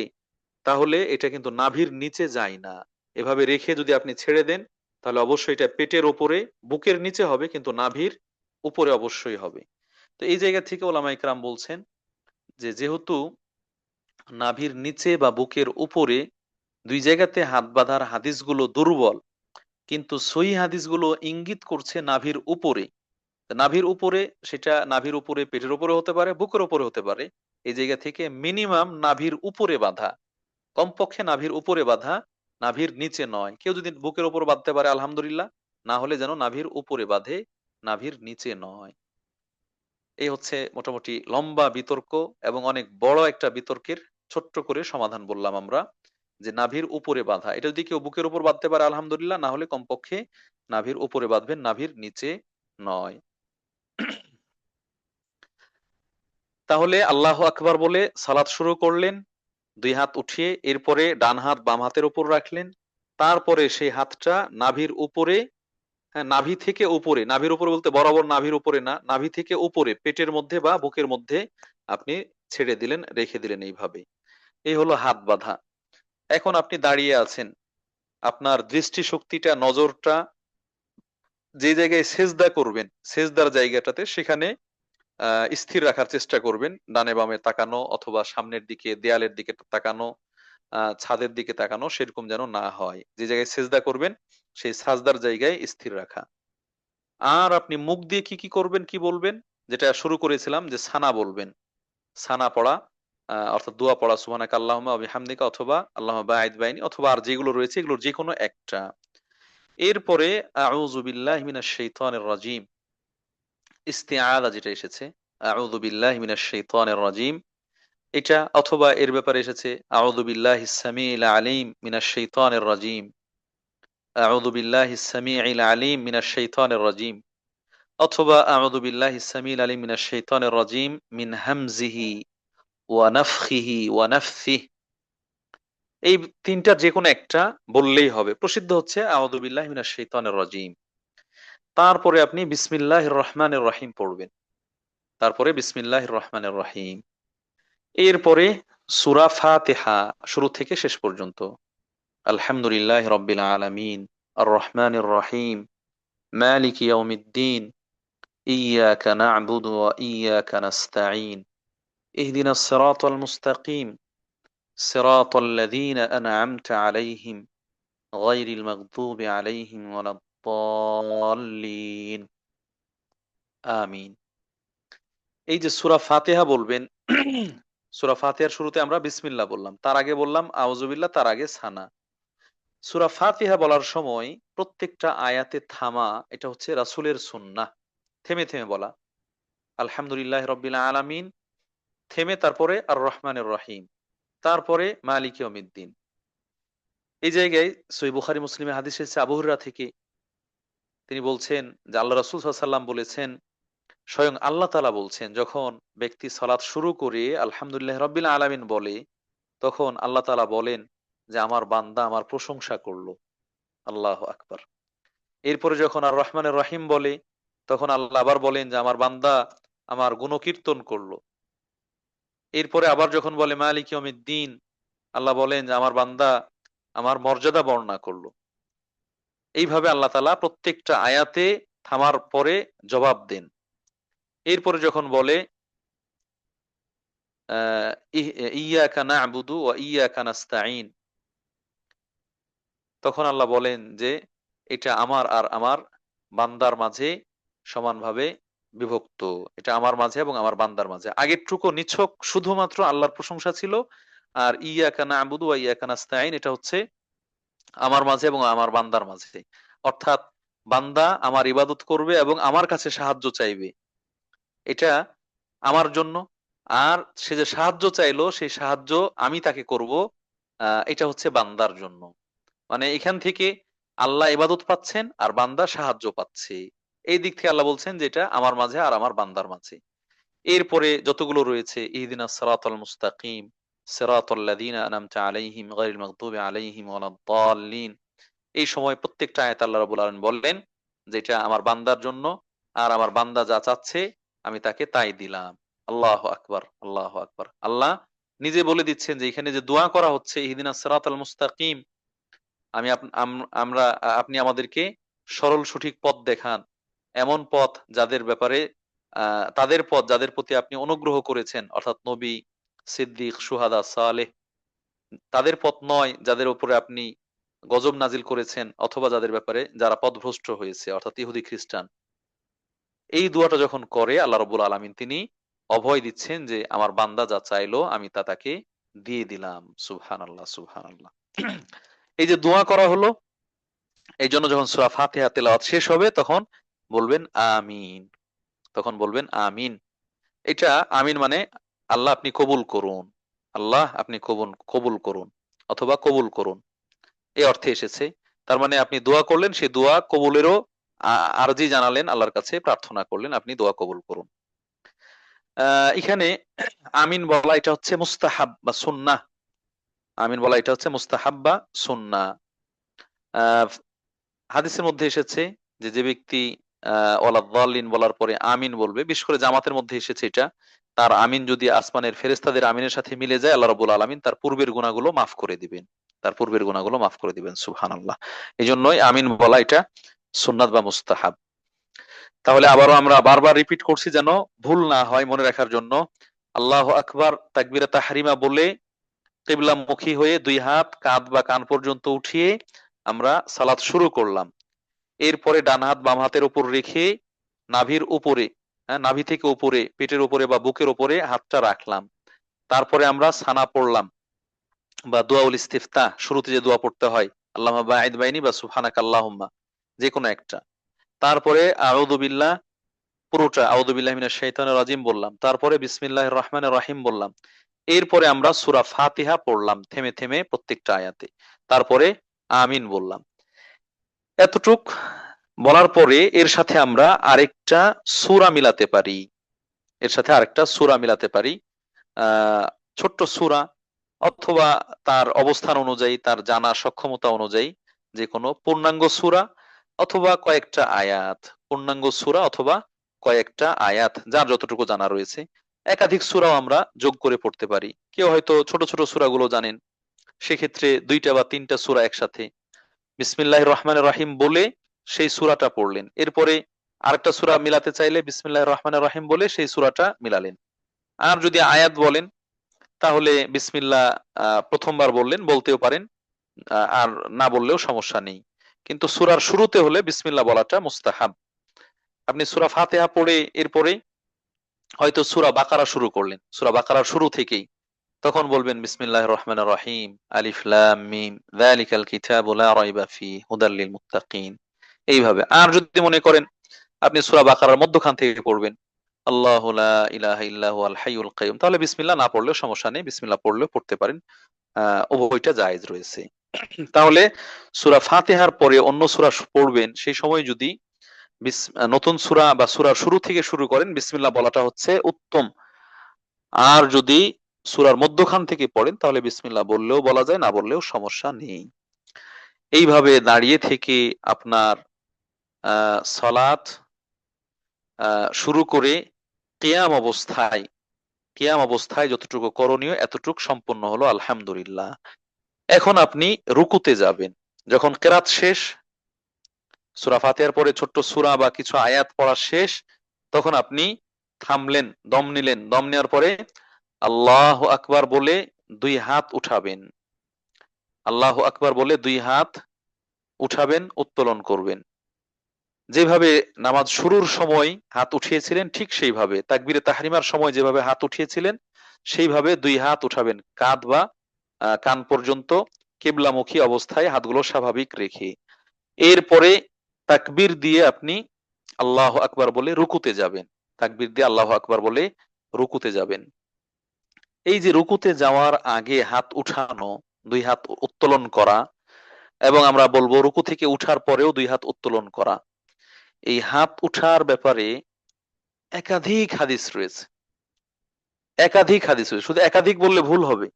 তাহলে এটা কিন্তু নাভির নিচে যায় না। এভাবে রেখে যদি আপনি ছেড়ে দেন তাহলে অবশ্যই এটা পেটের ওপরে, বুকের নিচে হবে, কিন্তু নাভির উপরে অবশ্যই হবে। তো এই জায়গা থেকে ওলামা ইকরাম বলছেন যে যেহেতু নাভির নিচে বা বুকের উপরে দুই জায়গাতে হাত বাঁধার হাদিসগুলো দুর্বল, কিন্তু সহি হাদিসগুলো ইঙ্গিত করছে নাভির উপরে। নাভির উপরে, সেটা নাভির উপরে পেটের উপরে হতে পারে, বুকের উপরে হতে পারে। এই জায়গা থেকে মিনিমাম নাভির উপরে বাঁধা, কমপক্ষে নাভির উপরে বাঁধা, নাভির নিচে নয়। কেউ যদি বুকের উপর বাঁধতে পারে আলহামদুলিল্লাহ, না হলে যেন নাভির উপরে বাঁধে, নাভির নিচে নয়। এই হচ্ছে মোটামুটি লম্বা বিতর্ক এবং অনেক বড় একটা বিতর্কের ছোট্ট করে সমাধান বললাম আমরা, যে নাভির উপরে বাঁধা, এটা যদি কেউ বুকের উপর বাঁধতে পারে আলহামদুলিল্লাহ, না হলে কমপক্ষে নাভির উপরে বাঁধবেন, নাভির নিচে নয়। তাহলে আল্লাহ আকবার বলে সালাত শুরু করলেন, দুই হাত উঠিয়ে, এরপরে ডান হাত বাম হাতের উপর রাখলেন, তারপরে সেই হাতটা নাভির উপরে, হ্যাঁ নাভি থেকে উপরে, নাভির উপরে বলতে বরাবর নাভির উপরে না, নাভি থেকে উপরে পেটের মধ্যে বা বুকের মধ্যে আপনি ছেড়ে দিলেন, রেখে দিলেন এইভাবে। এই হলো হাত বাঁধা। এখন আপনি দাঁড়িয়ে আছেন, আপনার দৃষ্টি শক্তিটা, নজরটা যে জায়গায় সেজদা করবেন, সেজদার জায়গাটাতে, সেখানে স্থির রাখার চেষ্টা করবেন। ডানে বামে তাকানো অথবা সামনের দিকে দেয়ালের দিকে তাকানো, ছাদের দিকে তাকানো সেরকম যেন না হয়। যে জায়গায় সেজদা করবেন সেই সাজদার জায়গায় স্থির রাখা। আর আপনি মুখ দিয়ে কি কি করবেন, কি বলবেন, যেটা শুরু করেছিলাম যে সানা বলবেন, সানা পড়া, অর্থাৎ দোয়া পড়া, সুবহানাকা আল্লাহুম্মা ওয়া বিহামদিকা, অথবা আল্লাহুম্মা বাঈদ বাইনি, অথবা আর যেগুলো রয়েছে এগুলোর যে কোনো একটা। এরপরে আউযু বিল্লাহি মিনাশ শাইতানির রাজীম, ইস্তিআযা যেটা এসেছে, আউযু বিল্লাহি মিনাশ শাইতানির রাজীম, এটা, অথবা এর ব্যাপারে এসেছে আউযু বিল্লাহিস সামিউল আলিম মিনাশ শাইতানির রাজীম, আউযু বিল্লাহিস সামিউল আলিম মিনাশ শাইতানির রাজীম, অথবা আউযু বিল্লাহিস সামিউল আলিম মিনাশ শাইতানির রাজীম মিন হামজিহি ওয়া নাফখিহি ওয়া নাফথিহি। এই তিনটার যে কোনো একটা বললেই হবে। প্রসিদ্ধ হচ্ছে আউযু বিল্লাহি মিনাশ শাইতানির রাজীম। তারপরে আপনি বিসমিল্লাহির রহমানির রহিম পড়বেন, তারপরে বিসমিল্লাহির রহমানির রহিম, এরপরে সূরা ফাতিহা শুরু থেকে শেষ পর্যন্ত। আলহামদুলিল্লাহি রাব্বিল আলামিন, আর রহমানির রহিম, মালিকি ইয়াউমিদ্দিন, ইয়াকা না'বুদু ওয়া ইয়াকা নাস্তাঈন, ইহদিনাস সিরাতাল মুস্তাকিম, সিরাতাল লাযীনা আন'আমতা আলাইহিম গায়রিল মাগদুবি আলাইহিম ওয়ালাদ-দাল্লিন, আমিন। এই যে সূরা ফাতিহা বলবেন, সূরা ফাতিহার শুরুতে আমরা বিসমিল্লাহ বললাম, তার আগে বললাম আউযুবিল্লাহ, তার আগে সানা। সূরা ফাতিহা বলার সময় প্রত্যেকটা আয়াতে থামা, এটা হচ্ছে রাসূলের সুন্নাহ। থেমে থেমে বলা, আলহামদুলিল্লাহি রাব্বিল আলামিন, থেমে তারপরে আর রহমানির রহিম, তারপরে মালিক ইয়াউমিদ্দিন। এই জায়গায় সহিহ বুখারী মুসলিমে হাদিস এসেছে আবু হুরায়রা থেকে, তিনি বলছেন যে আল্লাহ রাসূল সাল্লাল্লাহু আলাইহি ওয়াসাল্লাম বলেছেন, স্বয়ং আল্লাহ তাআলা বলছেন, যখন ব্যক্তি সালাত শুরু করে আলহামদুলিল্লাহ রাব্বিল আলামিন বলে, তখন আল্লাহ তাআলা বলেন যে আমার বান্দা আমার প্রশংসা করলো। আল্লাহু আকবার। এরপরে যখন আর রহমানের রহিম বলে, তখন আল্লাহ আবার বলেন যে আমার বান্দা আমার গুণকীর্তন করলো। এরপরে আবার যখন বলে মালিক ইয়াউমিদ্দিন, আল্লাহ বলেন যে আমার বান্দা আমার মর্যাদা বর্ণনা করলো। এইভাবে আল্লাহ তাআলা প্রত্যেকটা আয়াতে থামার পরে জবাব দেন। এরপরে যখন বলে ইয়াকা না'বুদু ওয়া ইয়াকা নাস্তাঈন, তখন আল্লাহ বলেন যে এটা আমার আর আমার বান্দার মাঝে সমানভাবে বিভক্ত। এটা আমার মাঝে এবং আমার বান্দার মাঝে। আগেরটুকু নিছক শুধুমাত্র আল্লাহর প্রশংসা ছিল, আর ইয়াকা না'বুদু ওয়া ইয়াকা নাস্তাঈন এটা হচ্ছে আমার মাঝে এবং আমার বান্দার মাঝে। অর্থাৎ বান্দা আমার ইবাদত করবে এবং আমার কাছে সাহায্য চাইবে, এটা আমার জন্য। আর সে যে সাহায্য চাইলো সেই সাহায্য আমি তাকে করব, এটা হচ্ছে বান্দার জন্য। মানে এখান থেকে আল্লাহ ইবাদত পাচ্ছেন আর বান্দা সাহায্য পাচ্ছে। এই দিক থেকে আল্লাহ বলছেন যে এটা আমার মাঝে আর আমার বান্দার মাঝে। এরপরে যতগুলো রয়েছে ইহদিনাস সিরাতাল মুস্তাকিম সিরাতাল লাযিনা আনআমতা আলাইহিম গায়রিল মাগদুবি আলাইহিম ওয়ালাদ-দাল্লিন, এই সময় প্রত্যেকটা আয়াত আল্লাহ রাব্বুল আলামিন বললেন যে এটা আমার বান্দার জন্য, আর আমার বান্দা যা চাচ্ছে আমি তাকে তাই দিলাম। আল্লাহু আকবার, আল্লাহু আকবার। আল্লাহ নিজে বলে দিচ্ছেন যে এখানে যে দোয়া করা হচ্ছে ইহদিনাস সিরাতাল মুস্তাকিম, আমি আমরা আপনি আমাদেরকে সরল সঠিক পথ দেখান, এমন পথ যাদের ব্যাপারে তাদের পথ যাদের প্রতি আপনি অনুগ্রহ করেছেন, অর্থাৎ নবী, সিদ্দিক, সুহাদা, সালেহ, তাদের পথ নয় যাদের উপরে আপনি গজব নাজিল করেছেন, অথবা যাদের ব্যাপারে যারা পথভ্রষ্ট হয়েছে অর্থাৎ ইহুদি খ্রিস্টান। এই দোয়াটা যখন করে আল্লাহ রাব্বুল আলামিন তিনি অভয় দিচ্ছেন যে আমার বান্দা যা চাইলো আমি তা তাকে দিয়ে দিলাম। সুবহানাল্লাহ, সুবহানাল্লাহ। এই যে দোয়া করা হলো, এই জন্য যখন সূরা ফাতিহা তেলাওয়াত শেষ হবে তখন বলবেন আমিন, তখন বলবেন আমিন। এটা আমিন মানে আল্লাহ আপনি কবুল করুন, আল্লাহ আপনি কবুল কবুল করুন, অথবা কবুল করুন, এই অর্থে এসেছে। তার মানে আপনি দোয়া করলেন, সেই দোয়া কবুলেরও আরজি জানালেন, আল্লাহর কাছে প্রার্থনা করলেন আপনি দোয়া কবুল করুন। এখানে আমিন বলা এটা হচ্ছে মুস্তাহাব বা সুন্নাহ। আমিন বলা এটা হচ্ছে মুস্তাহাব বা সুন্নাহ। আহ হাদিসের মধ্যে এসেছে যে যে ব্যক্তি ওয়ালাদ-দাল্লিন বলার পরে আমিন বলবে, বিশেষ করে জামাতের মধ্যে এসেছে এটা, তার আমিন যদি আসমানের ফেরেশতাদের আমিনের সাথে মিলে যায় আল্লাহ রাব্বুল আলামিন তার পূর্বের গুনাহগুলো মাফ করে দিবেন, তার পূর্বের গুনাহগুলো মাফ করে দিবেন। সুবহানাল্লাহ। এজন্যই আমিন বলা এটা সুন্নাত বা মুস্তাহাব। তাহলে আবারও আমরা বারবার রিপিট করছি যেন ভুল না হয়, মনে রাখার জন্য। আল্লাহু আকবার তাকবীরে তাহরিমা বলে কিবলামুখী হয়ে দুই হাত কাঁধ বা কান পর্যন্ত উঠিয়ে আমরা সালাত শুরু করলাম। এরপরে ডান হাত বাম হাতের উপর রেখে নাভির উপরে, নাভি থেকে উপরে পেটের উপরে বা বুকের উপরে হাতটা রাখলাম। তারপরে আমরা সানা পড়লাম বা দোয়াউল ইস্তিফতাহ, শুরুতে যে দোয়া পড়তে হয় আল্লাহুম্মা বাঈদ বাইনি বা সুবহানাকা আল্লাহুম্মা, যে কোনো একটা। তারপরে আউযু বিল্লাহ, পুরোটা আউযু বিল্লাহি মিনাশ শাইতানির রাজিম বললাম। তারপরে বিসমিল্লাহির রহমানির রহিম বললাম। এরপরে আমরা সূরা ফাতিহা পড়লাম থেমে থেমে প্রত্যেকটা আয়াতে। তারপরে আমিন বললাম। এতটুক বলার পরে এর সাথে আমরা আরেকটা সূরা মিলাতে পারি, এর সাথে আরেকটা সূরা মিলাতে পারি। আহ ছোট্ট সূরা, অথবা তার অবস্থান অনুযায়ী তার জানা সক্ষমতা অনুযায়ী যে কোনো পূর্ণাঙ্গ সূরা অথবা কয়েকটা আয়াত, পূর্ণাঙ্গ সূরা অথবা কয়েকটা আয়াত, যার যতটুকু জানা রয়েছে। একাধিক সূরাও আমরা যোগ করে পড়তে পারি। কেউ হয়তো ছোট ছোট সূরাগুলো জানেন, সেক্ষেত্রে দুইটা বা তিনটা সূরা একসাথে বিসমিল্লাহির রহমানির রহিম বলে সেই সূরাটা পড়লেন। এরপরে আরেকটা সূরা মিলাতে চাইলে বিসমিল্লাহির রহমানির রহিম বলে সেই সূরাটা মিলালেন। আর যদি আয়াত বলেন তাহলে বিসমিল্লাহ প্রথমবার বললেন, বলতেও পারেন, আর না বললেও সমস্যা নেই। কিন্তু সূরার শুরুতে হলে বিসমিল্লাহ বলাটা মুস্তাহাব। আপনি সূরা ফাতিহা পড়ে এরপরে হয়তো সূরা বাকারা শুরু করলেন, সূরা বাকারার শুরু থেকেই, তখন বলবেন বিসমিল্লাহির রহমানির রহিম আলিফ লাম মিম যালিকাল কিতাবু লা রাইবা ফিহি হুদাল লিল মুত্তাকিন, এইভাবে। আর যদি মনে করেন আপনি সূরা বাকারার মধ্যখান থেকে পড়বেন আল্লাহু লা ইলাহা ইল্লা হুয়াল হাইয়ুল কাইয়ুম, তাহলে বিসমিল্লাহ না পড়লেও সমস্যা নেই, বিসমিল্লাহ পড়লেও পড়তে পারেন। উভয়টা জায়েজ রয়েছে। তাহলে সূরা ফাতিহার পরে অন্য সূরা পড়বেন, সেই সময় যদি নতুন সূরা বা সূরার শুরু থেকে শুরু করেন বিসমিল্লাহ বলাটা হচ্ছে উত্তম। আর যদি সূরার মধ্যখান থেকে পড়েন তাহলে বিসমিল্লাহ বললেও বলা যায়, না বললেও সমস্যা নেই। এইভাবে দাঁড়িয়ে থেকে আপনার সালাত শুরু করে কিয়াম অবস্থায় কিয়াম অবস্থায় যতটুকু করণীয় এতটুকু সম্পন্ন হলো, আলহামদুলিল্লাহ। এখন আপনি রুকুতে যাবেন। যখন কেরাত শেষ, সূরা ফাতিহার পরে ছোট্ট সূরা বা কিছু আয়াত পড়া শেষ, তখন আপনি থামলেন, দম নিলেন। দম নেওয়ার পরে আল্লাহু আকবার বলে দুই হাত উঠাবেন। আল্লাহু আকবার বলে দুই হাত উঠাবেন, উত্তোলন করবেন। যেভাবে নামাজ শুরুর সময় হাত উঠিয়েছিলেন ঠিক সেইভাবে, তাকবীরে তাহরিমার সময় যেভাবে হাত উঠিয়েছিলেন সেইভাবে দুই হাত উঠাবেন, কাঁধ বা কান পর্যন্ত কিবলামুখী অবস্থায় হাতগুলো স্বাভাবিক রেখে। এরপরে তাকবীর দিয়ে আপনি আল্লাহু আকবার বলে রুকুতে যাবেন। তাকবীর দিয়ে আল্লাহু আকবার বলে রুকুতে যাবেন। এই যে রুকুতে যাওয়ার আগে হাত উঠানো, দুই হাত উত্তোলন করা, এবং আমরা বলবো রুকু থেকে উঠার পরেও দুই হাত উত্তোলন করা, এই হাত উঠার ব্যাপারে একাধিক হাদিস রয়েছে। একাধিক হাদিস রয়েছে, শুধু একাধিক বললে ভুল হবে।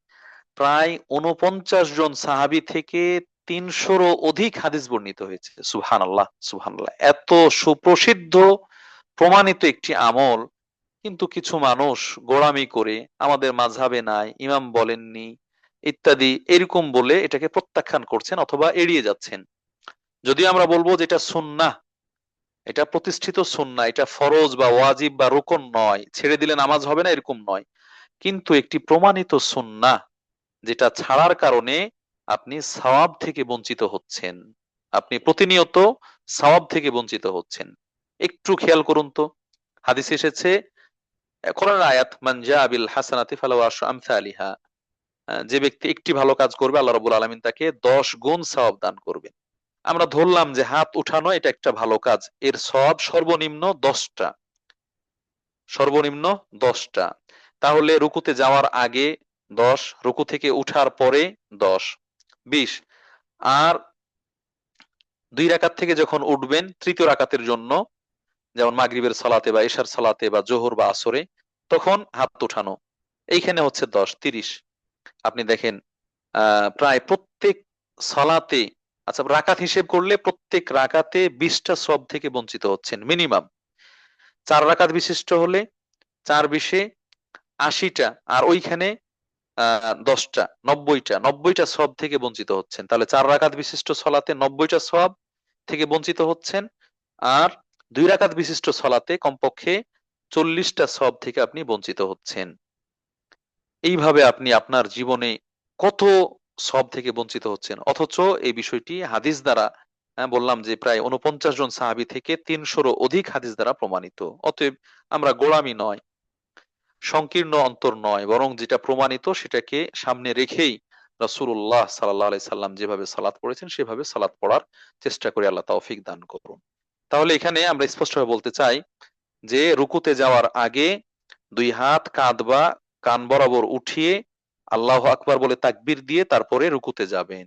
প্রায় ৪৯ জন সাহাবী থেকে ৩০০-রও অধিক হাদিস বর্ণিত হয়েছে। সুবহানাল্লাহ, সুবহানাল্লাহ। এত সুপ্রসিদ্ধ প্রমাণিত একটি আমল, কিন্তু কিছু মানুষ গোঁড়ামি করে আমাদের মাযহাবে নাই, ইমাম বলেননি ইত্যাদি এরকম বলে এটাকে প্রত্যাখ্যান করছেন অথবা এড়িয়ে যাচ্ছেন। যদিও আমরা বলবো যে এটা সুন্নাহ, এটা প্রতিষ্ঠিত সুন্নাহ, এটা ফরজ বা ওয়াজিব বা রুকন নয়, ছেড়ে দিলে নামাজ হবে না এরকম নয়। কিন্তু একটি প্রমাণিত সুন্নাহ, যেটা ছাড়ার কারণে আপনি সওয়াব থেকে বঞ্চিত হচ্ছেন। আপনি প্রতিনিয়ত সওয়াব থেকে বঞ্চিত হচ্ছেন। একটু খেয়াল করুন তো, হাদিসে এসেছে কোরআনের আয়াত, মান জাআ বিল হাসানাতি ফালাহু আশরু আমসালিহা, যে ব্যক্তি একটি ভালো কাজ করবে আল্লাহ রাব্বুল আলামিন তাকে ১০ গুণ সওয়াব দান করবেন। আমরা ধরলাম যে হাত উঠানো এটা একটা ভালো কাজ, এর সওয়াব সর্বনিম্ন ১০টা, সর্বনিম্ন ১০টা। তাহলে রুকুতে যাওয়ার আগে ১০, রুকু থেকে উঠার পরে ১০, ২০। আর ২ রাকাত থেকে যখন উঠবেন তৃতীয় রাকাতের জন্য, যেমন মাগরিবের সালাতে বা এশার সালাতে বা জোহর বা আসরে, তখন হাত উঠানো, এইখানে হচ্ছে ১০, ৩০। আপনি দেখেন প্রায় প্রত্যেক সালাতে, আচ্ছা রাকাত হিসেব করলে প্রত্যেক রাকাতে ২০টা সওয়াব থেকে বঞ্চিত হচ্ছেন মিনিমাম। ৪ রাকাত বিশিষ্ট হলে ৪ ২০ ৮০টা, আর ওইখানে ১০টা ৯০টা, ৯০টা সওয়াব থেকে বঞ্চিত হচ্ছেন। তাহলে ৪ রাকাত বিশিষ্ট সলাতে ৯০টা সওয়াব থেকে বঞ্চিত হচ্ছেন, আর ২ রাকাত বিশিষ্ট সলাতে কমপক্ষে ৪০টা সওয়াব থেকে আপনি বঞ্চিত হচ্ছেন। এইভাবে আপনি আপনার জীবনে কত সওয়াব থেকে বঞ্চিত হচ্ছেন, অথচ এই বিষয়টি হাদিস দ্বারা, বললাম যে প্রায় ৪৯ জন সাহাবী থেকে ৩০০-রও অধিক হাদিস দ্বারা প্রমাণিত। অতএব আমরা গোঁড়ামি নয়, সংকীর্ণ অন্তর নয়, বরং যেটা প্রমাণিত সেটাকে সামনে রেখেই রাসূলুল্লাহ সাল্লাল্লাহু আলাইহি সাল্লাম যেভাবে সালাত পড়েছেন সেভাবে সালাত পড়ার চেষ্টা করি। আল্লাহ তৌফিক দান করুন। তাহলে এখানে আমরা স্পষ্টভাবে বলতে চাই যে রুকুতে যাওয়ার আগে ২ হাত কাঁধ বা কান বরাবর উঠিয়ে আল্লাহু আকবার বলে তাকবীর দিয়ে তারপরে রুকুতে যাবেন।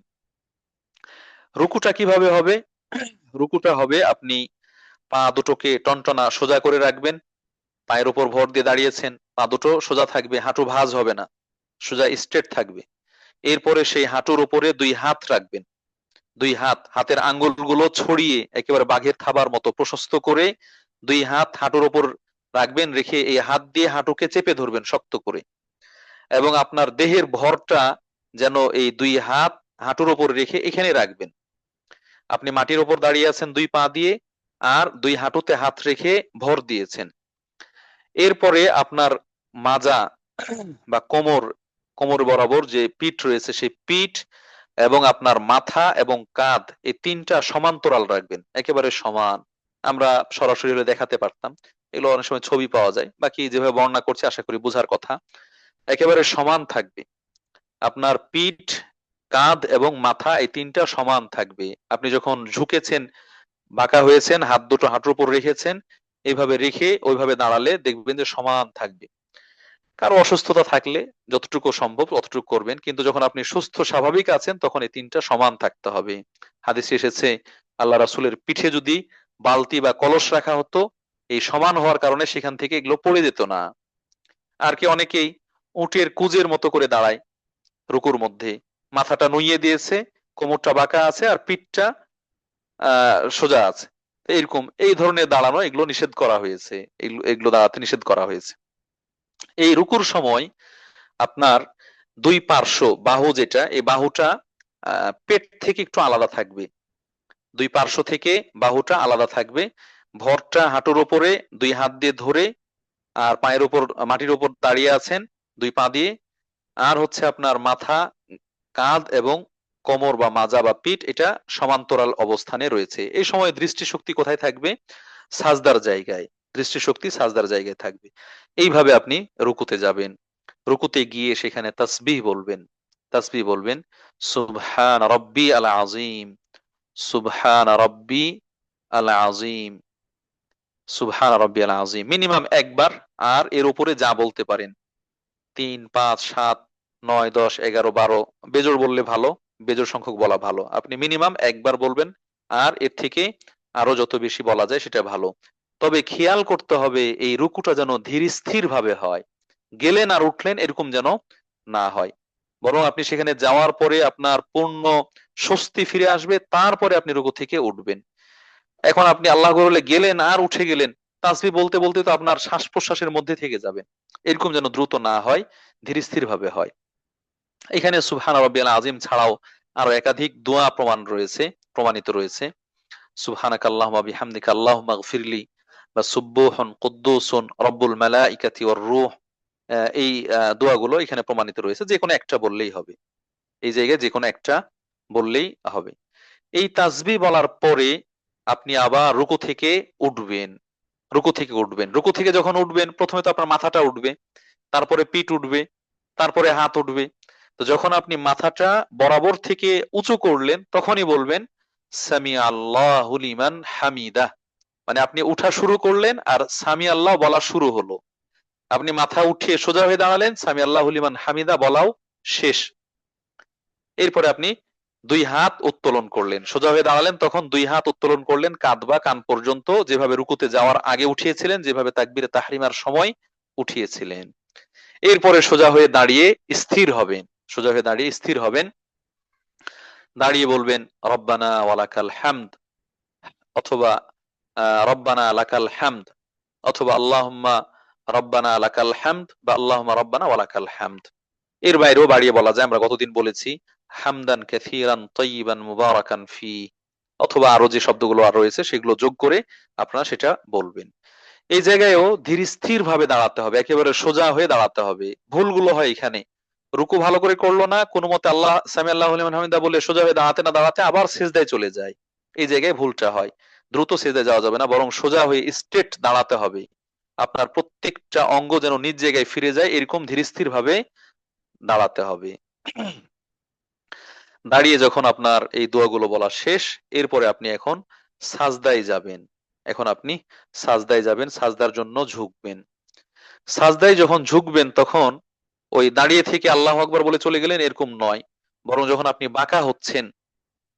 রুকুটা কিভাবে হবে? রুকুটা হবে আপনি পা দুটোকে টনটনা সোজা করে রাখবেন। পায়ের উপর ভর দিয়ে দাঁড়িয়েছেন, পা দুটো সোজা থাকবে, হাঁটু ভাঁজ হবে না, সোজা স্ট্রেট থাকবে। এরপরে সেই হাঁটুর উপরে ২ হাত রাখবেন। ২ হাত, হাতের আঙ্গুলগুলো ছড়িয়ে একেবারে বাঘের থাবার মতো প্রশস্ত করে ২ হাত হাঁটুর উপর রাখবেন, রেখে এই হাত দিয়ে হাঁটুকে চেপে ধরবেন শক্ত করে। এবং আপনার দেহের ভরটা যেন এই ২ হাত হাঁটুর উপর রেখে এখানে রাখবেন। আপনি মাটির উপর দাঁড়িয়ে আছেন ২ পা দিয়ে, আর ২ হাঁটুতে হাত রেখে ভর দিয়েছেন। এরপরে আপনার মাজা বা কোমর, কোমর বরাবর যে পিঠ রয়েছে সেই পিঠ এবং আপনার মাথা এবং কাঁধ, এই ৩টা সমান্তরাল রাখবেন, একেবারে সমান। আমরা সরাসরি হলে দেখাতে পারতাম, এগুলো অনেক সময় ছবি পাওয়া যায়, বাকি যেভাবে বর্ণনা করছি আশা করি বোঝার কথা। একেবারে সমান থাকবে আপনার পিঠ, কাঁধ এবং মাথা, এই ৩টা সমান থাকবে। আপনি যখন ঝুঁকেছেন, বাঁকা হয়েছেন, হাত দুটো হাঁটুর উপর রেখেছেন, এইভাবে রেখে ওইভাবে দাঁড়ালে দেখবেন যে সমান থাকবে। কারো অসুস্থতা থাকলে যতটুকু সম্ভব ততটুকু করবেন, কিন্তু যখন আপনি সুস্থ স্বাভাবিক আছেন তখন এই ৩টা সমান থাকতে হবে। হাদিসে এসেছে আল্লাহ রাসূলের পিঠে যদি বালতি বা কলস রাখা হতো, এই সমান হওয়ার কারণে সেখান থেকে এগুলো পড়ে যেত না। আর কি অনেকেই উটের কুজের মতো করে দাঁড়ায় রুকুর মধ্যে, মাথাটা নুইয়ে দিয়েছে, কোমরটা বাঁকা আছে আর পিঠটা সোজা আছে। তো এরকম এই ধরনের দাঁড়ানো, এগুলো নিষেধ করা হয়েছে, এগুলো দাঁড়াতে নিষেধ করা হয়েছে। এই রুকুর সময় আপনার দুই পার্শ্ব বাহু যেটা, এই বাহুটা পেট থেকে একটু আলাদা থাকবে। দুই পার্শ্ব থেকে বাহুটা আলাদা থাকবে। ভরটা হাঁটুর উপরে, দুই হাত দিয়ে ধরে, আর পায়ের উপর মাটির উপর দাঁড়িয়ে আছেন দুই পা দিয়ে। আর হচ্ছে আপনার মাথা, কাঁধ এবং কোমর বা মাজা বা পিঠ এটা সমান্তরাল অবস্থানে রয়েছে। এই সময় দৃষ্টিশক্তি কোথায় থাকবে? সাজদার জায়গায়। দৃষ্টিশক্তি সাজদার জায়গায় থাকবে। এইভাবে আপনি রুকুতে যাবেন। রুকুতে গিয়ে সেখানে তাসবিহ বলবেন। তাসবিহ বলবেন, সুবহান রব্বি আল আজিম, সুবহান রব্বি আল আজিম, সুবহান রব্বি আল আজিম, মিনিমাম একবার। আর এর উপরে যা বলতে পারেন, ৩, ৫, ৭, ৯, ১০, ১১, ১২, বেজোড় বললে ভালো, বেজোড় সংখ্যক বলা ভালো। আপনি মিনিমাম একবার বলবেন, আর এর থেকে আরো যত বেশি বলা যায় সেটা ভালো। তবে খেয়াল করতে হবে এই রুকুটা যেন ধীর স্থির ভাবে হয়। গেলেন আর উঠলেন এরকম যেন না হয়। বরং আপনি সেখানে যাওয়ার পরে আপনার পূর্ণ স্বস্তি ফিরে আসবে, তারপরে আপনি রুকু থেকে উঠবেন। এখন আপনি আল্লাহ আকবার বলে গেলেন আর উঠে গেলেন, তাসবিহ বলতে বলতে তো আপনার শ্বাস প্রশ্বাসের মধ্যে থেকে যাবেন। এরকম যেন দ্রুত না হয়, ধীর স্থির ভাবে হয়। এখানে সুবহান রাব্বিয়াল আযীম ছাড়াও আরো একাধিক দোয়া প্রমাণিত রয়েছে। সুবহানাকা আল্লাহুম্মা বিহামদিকা আল্লাহুম্মা ইগফিরলি, বা সুব্বুহুন কুদ্দুসুন রব্বুল মালাইকাতি ওয়ার রূহ। এই দোয়াগুলো এখানে প্রমাণিত রয়েছে। যেকোনো একটা বললেই হবে। এই জায়গায় যেকোনো একটা বললেই হবে। এই তাসবিহ বলার পরে আপনি আবার রুকু থেকে উঠবেন। রুকু থেকে উঠবেন। রুকু থেকে যখন উঠবেন, প্রথমে তো আপনার মাথাটা উঠবে, তারপরে পিঠ উঠবে, তারপরে হাত উঠবে। তো যখন আপনি মাথাটা বরাবর থেকে উঁচু করলেন, তখনই বলবেন সামি আল্লাহু লিমান হামিদা। মানে আপনি উঠা শুরু করলেন আর সামি আল্লাহ বলা শুরু হলো। আপনি মাথা উঠিয়ে সোজা হয়ে দাঁড়ালেন, সামি আল্লাহু লিমান হামিদা বলাও শেষ। এরপরে আপনি দুই হাত উত্তোলন করলেন, সোজা হয়ে দাঁড়ালেন, তখন দুই হাত উত্তোলন করলেন কাঁধ বা কান পর্যন্ত, যেভাবে রুকুতে যাওয়ার আগে উঠিয়েছিলেন, যেভাবে তাকবীরে তাহরিমার সময় উঠিয়েছিলেন। এরপরে সোজা হয়ে দাঁড়িয়ে স্থির হবেন। সোজা হয়ে দাঁড়িয়ে স্থির হবেন। দাঁড়িয়ে বলবেন রব্বানা ওয়ালাকাল হামদ, অথবা রব্বানা লাকাল হামদ, অথবা আল্লাহুম্মা রব্বানা লাকাল হামদ, বা আল্লাহুম্মা রব্বানা ওয়ালাকাল হামদ। এর বাইরেও বাড়িয়ে বলা যায়, আমরা গতদিন বলেছি হামদান কাসীরান তাইয়িবান মুবারাকান ফি, অথবা আরো যে শব্দগুলো আর রয়েছে সেগুলো যোগ করে আপনারা সেটা বলবেন। এই জায়গায়ও ধীর স্থির ভাবে দাঁড়াতে হবে, একেবারে সোজা হয়ে দাঁড়াতে হবে। ভুলগুলো হয় এখানে, রুকু ভালো করে করলো না, কোনো মতে আল্লাহ সামি আল্লাহু লিমান হামিদা বলে সোজা হয়ে দাঁড়াতে না দাঁড়াতে আবার সিজদায় চলে যায়। এই জায়গায় ভুলটা হয়। দ্রুত সিজদায় যাওয়া যাবে না, বরং সোজা হয়ে স্ট্রেট দাঁড়াতে হবে। আপনার প্রত্যেকটা অঙ্গ যেন নিজ জায়গায় ফিরে যায়, এরকম ধীর স্থির ভাবে দাঁড়াতে হবে। দাঁড়িয়ে যখন আপনার এই দোয়াগুলো বলা শেষ, এরপরে আপনি এখন সাজদায় যাবেন। এখন আপনি সাজদায় যাবেন, সাজদার জন্য ঝুঁকবেন। সাজদায় যখন ঝুঁকবেন, তখন ওই দাঁড়িয়ে থেকে আল্লাহু আকবার বলে চলে গেলেন এরকম নয়। বরং যখন আপনি বাঁকা হচ্ছেন,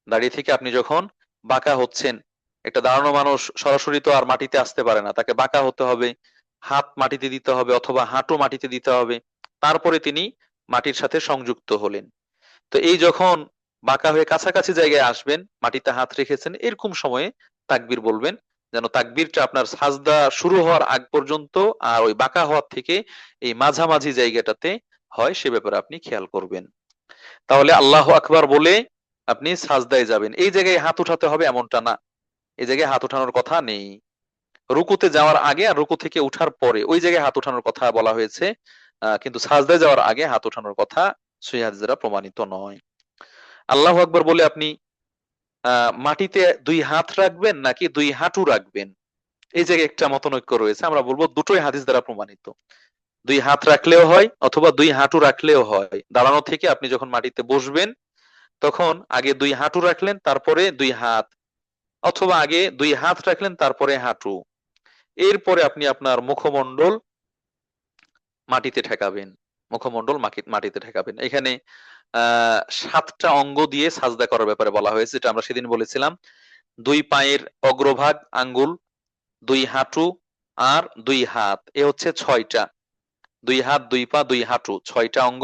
দাঁড়িয়ে থেকে আপনি যখন বাঁকা হচ্ছেন, একটা দাঁড়ানো মানুষ সরাসরি তো আর মাটিতে আসতে পারে না, তাকে বাঁকা হতে হবে, হাত মাটিতে দিতে হবে অথবা হাঁটু মাটিতে দিতে হবে, তারপরে তিনি মাটির সাথে সংযুক্ত হলেন। তো এই যখন বাঁকা হয়ে কাছাকাছি জায়গায় আসবেন, মাটিতে হাত রেখেছেন, এরকম সময়ে তাকবীর বলবেন, যেন তাকবীরটা আপনার সাজদা শুরু হওয়ার আগ পর্যন্ত আর ওই বাঁকা হওয়ার থেকে এই মাঝামাঝি জায়গাটাতে হয়, সে ব্যাপারে আপনি খেয়াল করবেন। তাহলে আল্লাহু আকবার বলে আপনি সাজদায় যাবেন। এই জায়গায় হাত উঠাতে হবে এমনটা না, এই জায়গায় হাত উঠানোর কথা নেই। রুকুতে যাওয়ার আগে আর রুকু থেকে উঠার পরে ওই জায়গায় হাত উঠানোর কথা বলা হয়েছে, কিন্তু সাজদায় যাওয়ার আগে হাত উঠানোর কথা সহিহ হাদিস দ্বারা প্রমাণিত নয়। আল্লাহু আকবার বলে আপনি মাটিতে দুই হাত রাখবেন নাকি দুই হাঁটু রাখবেন, এই জায়গায় একটা মতনৈক্য রয়েছে। আমরা বলবো দুটোই হাদিস দ্বারা প্রমাণিত। দুই হাত রাখলেও হয় অথবা দুই হাঁটু রাখলেও হয়। দাঁড়ানো থেকে আপনি যখন মাটিতে বসবেন, তখন আগে দুই হাঁটু রাখলেন তারপরে দুই হাত, অথবা আগে দুই হাত রাখলেন তারপরে হাঁটু। এরপরে আপনি আপনার মুখমণ্ডল মাটিতে ঠেকাবেন। মুখমণ্ডল মাটিতে ঠেকাবেন। এখানে ৭টা অঙ্গ দিয়ে সাজদা করার ব্যাপারে বলা হয়েছে, যেটা আমরা সেদিন বলেছিলাম। দুই পায়ের অগ্রভাগ আঙ্গুল, দুই হাঁটু, আর দুই হাত, এ হচ্ছে ৬টা। দুই হাত, দুই পা, দুই হাঁটু, ৬টা অঙ্গ।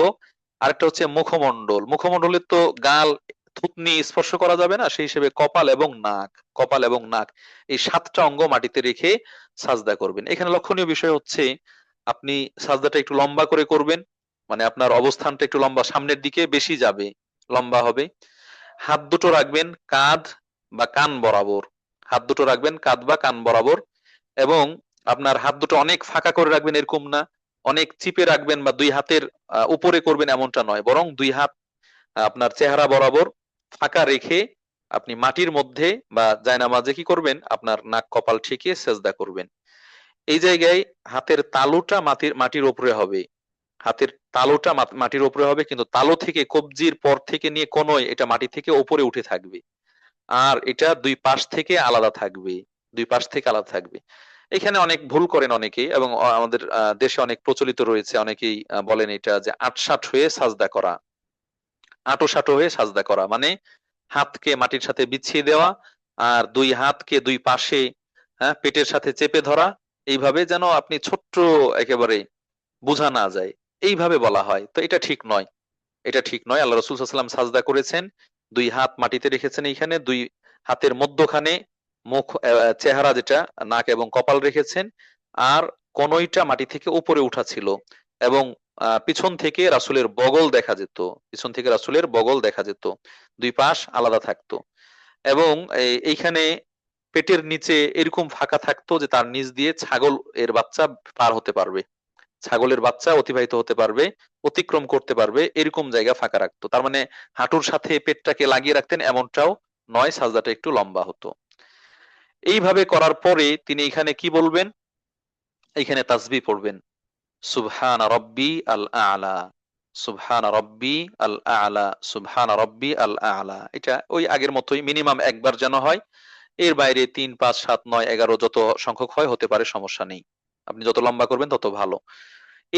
আরেকটা হচ্ছে মুখমণ্ডল। মুখমণ্ডলের তো গাল, থুতনি স্পর্শ করা যাবে না, সেই হিসেবে কপাল এবং নাক, কপাল এবং নাক, এই ৭টা অঙ্গ মাটিতে রেখে সাজদা করবেন। এখানে লক্ষণীয় বিষয় হচ্ছে আপনি সাজদাটা একটু লম্বা করে করবেন, মানে আপনার অবস্থানটা একটু লম্বা, সামনের দিকে বেশি যাবে, লম্বা হবে। হাত দুটো রাখবেন কাঁধ বা কান বরাবর, হাত দুটো রাখবেন কাঁধ বা কান বরাবর। এবং আপনার হাত দুটো অনেক ফাঁকা করে রাখবেন এরকম না, অনেক চিপে রাখবেন বা দুই হাতের উপরে করবেন এমনটা নয়, বরং দুই হাত আপনার চেহারা বরাবর ফাঁকা রেখে আপনি মাটির মধ্যে বা জায়নামাজে কি করবেন, আপনার নাক কপাল ঠেকিয়ে সেজদা করবেন। এই জায়গায় হাতের তালুটা মাটির উপরে হবে, হাতের তালুটা মাটির উপরে হবে, কিন্তু তালু থেকে কবজির পর থেকে নিয়ে কোনোই এটা মাটি থেকে উপরে উঠে থাকবে। আর এটা দুই পাশ থেকে আলাদা থাকবে, দুই পাশ থেকে আলাদা থাকবে। এখানে অনেক ভুল করেন অনেকেই, এবং আমাদের দেশে অনেক প্রচলিত রয়েছে, অনেকেই বলেন এটা যে আটসাট হয়ে সাজদা করা, আঁটো হয়ে সাজদা করা, মানে হাতকে মাটির সাথে বিছিয়ে দেওয়া আর দুই হাতকে দুই পাশে, হ্যাঁ, পেটের সাথে চেপে ধরা, এইভাবে যেন আপনি ছোট্ট একেবারে বোঝা না যায়, এইভাবে বলা হয়। তো এটা ঠিক নয়, এটা ঠিক নয়। আল্লাহ রসুল সাল্লাল্লাহু আলাইহি ওয়াসাল্লাম সাজদা করেছেন, দুই হাত মাটিতে রেখেছেন, এইখানে দুই হাতের মধ্যখানে মুখ, চেহারা যেটা নাক এবং কপাল রেখেছেন, আর কনুইটা মাটি থেকে উপরে উঠা ছিল। এবং পিছন থেকে রাসূলের বগল দেখা যেত, পিছন থেকে রাসূলের বগল দেখা যেত, দুই পাশ আলাদা থাকতো। এবং এইখানে পেটের নিচে এরকম ফাঁকা থাকতো যে তার নিচ দিয়ে ছাগল এর বাচ্চা পার হতে পারবে, ছাগলের বাচ্চা অতিবাহিত হতে পারবে, অতিক্রম করতে পারবে, এরকম জায়গা ফাঁকা রাখতো। তার মানে হাঁটুর সাথে পেটটাকে লাগিয়ে রাখতেন এমনটাও নয়, সাজদাটা একটু লম্বা হতো। এইভাবে করার পরে তিনি এখানে কি বলবেন, এখানে তাসবিহ পড়বেন, সুবহান রব্বি আল আলা, সুবহান রব্বি আল আলা, সুবহান রব্বি আল আলা। এটা ওই আগের মতোই মিনিমাম একবার যেন হয়, এর বাইরে ৩, ৫, ৭, ৯, ১১ যত সংখ্যক হয় হতে পারে, সমস্যা নেই। আপনি যত লম্বা করবেন তত ভালো।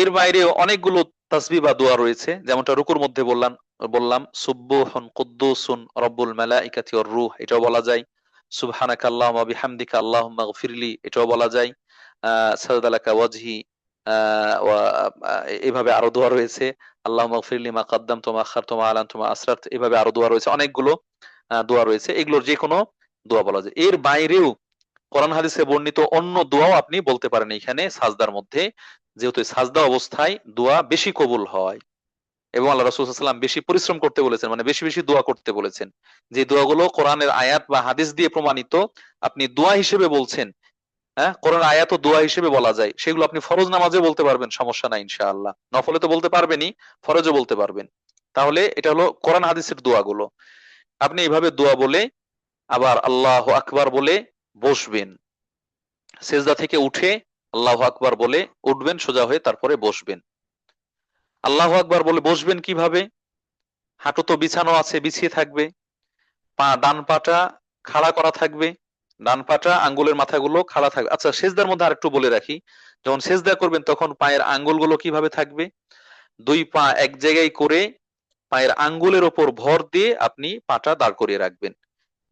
এর বাইরেও অনেকগুলো তাসবিহ বা দোয়া রয়েছে, যেমনটা রুকুর মধ্যে বললাম সুব্বুহুন কুদ্দুসুন রব্বুল মালাইকাতি ওয়ার রূহ, এটাও বলা যায়। সুবহানাকা আল্লাহুম্মা বিহামদিকা আল্লাহুম্মা গফিরলি, এটাও বলা যায়। সাজদালাকা ওয়াজহি, ওয়া এভাবে আরো দোয়া রয়েছে। আল্লাহুম্মা গফিরলি মা কাদ্দামতু ওয়া মা আখারতু ওয়া মা আলানতু ওয়া মা আসরারতু, এভাবে আরো দোয়া রয়েছে, অনেকগুলো দোয়া রয়েছে, এগুলোর যেকোনো দোয়া বলা যায়। এর বাইরেও কোরআন হাদিসে বর্ণিত অন্য দোয়াও আপনি বলতে পারেন এখানে সাজদার মধ্যে, যেহেতু সাজদা অবস্থায় দোয়া বেশি কবুল হয়। এবং আল্লাহ রাসূল সাল্লাল্লাহু আলাইহি ওয়াসাল্লাম বেশি পরিশ্রম করতে বলেছেন, মানে বেশি বেশি দোয়া করতে বলেছেন। যে দোয়াগুলো কোরআনের আয়াত বা হাদিস দিয়ে প্রমাণিত, আপনি দোয়া হিসেবে বলছেন, হ্যাঁ, কোরআনের আয়াত ও দোয়া হিসেবে বলা যায়, সেগুলো আপনি ফরজ নামাজে বলতে পারবেন, সমস্যা নাই ইনশাআল্লাহ। নফলে তো বলতে পারবেনই, ফরজও বলতে পারবেন। তাহলে এটা হলো কোরআন হাদিসের দোয়াগুলো। আপনি এইভাবে দোয়া বলে আবার আল্লাহু আকবার বলে বসবেন, সেজদা থেকে উঠে আল্লাহু আকবার বলে উঠবেন সোজা হয়ে, তারপরে বসবেন। আল্লাহু আকবার বলে বসবেন কিভাবে? হাঁটু তো বিছানো আছে, বিছিয়ে থাকবে, ডান পাটা খাড়া করা থাকবে, ডান পাটা আঙ্গুলের মাথাগুলো খাড়া থাকবে। আচ্ছা, সেজদার মধ্যে আরেকটু বলে রাখি, যখন সেজদা করবেন তখন পায়ের আঙ্গুলগুলো কিভাবে থাকবে? দুই পা এক জায়গায় করে পায়ের আঙ্গুলের ওপর ভর দিয়ে আপনি পাটা দাঁড় করিয়ে রাখবেন,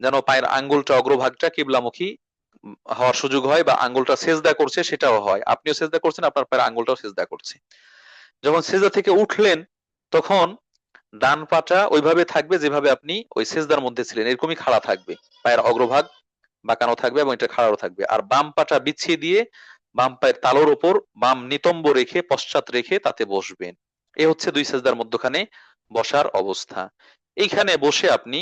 যেন পায়ের আঙ্গুলটা অগ্রভাগটা কিবলামুখী হওয়ার সুযোগ হয়, বা আঙ্গুলটা সেজদা করছে সেটাও হয়, আপনিও সেজদা করছেন, আপনার পায়ের আঙ্গুলটাও সেজদা করছে। যখন সেজদা থেকে উঠলেন তখন ডান পাটা ওইভাবে থাকবে যেভাবে আপনি ওই সেজদার মধ্যে ছিলেন, এরকমই খাড়া থাকবে, পায়ের অগ্রভাগ বাঁকানো থাকবে এবং এটা খাড়াও থাকবে। আর বাম পাটা বিছিয়ে দিয়ে বাম পায়ের তালুর ওপর বাম নিতম্ব রেখে, পশ্চাৎ রেখে তাতে বসবেন। এ হচ্ছে দুই সেজদার মধ্যখানে বসার অবস্থা। এইখানে বসে আপনি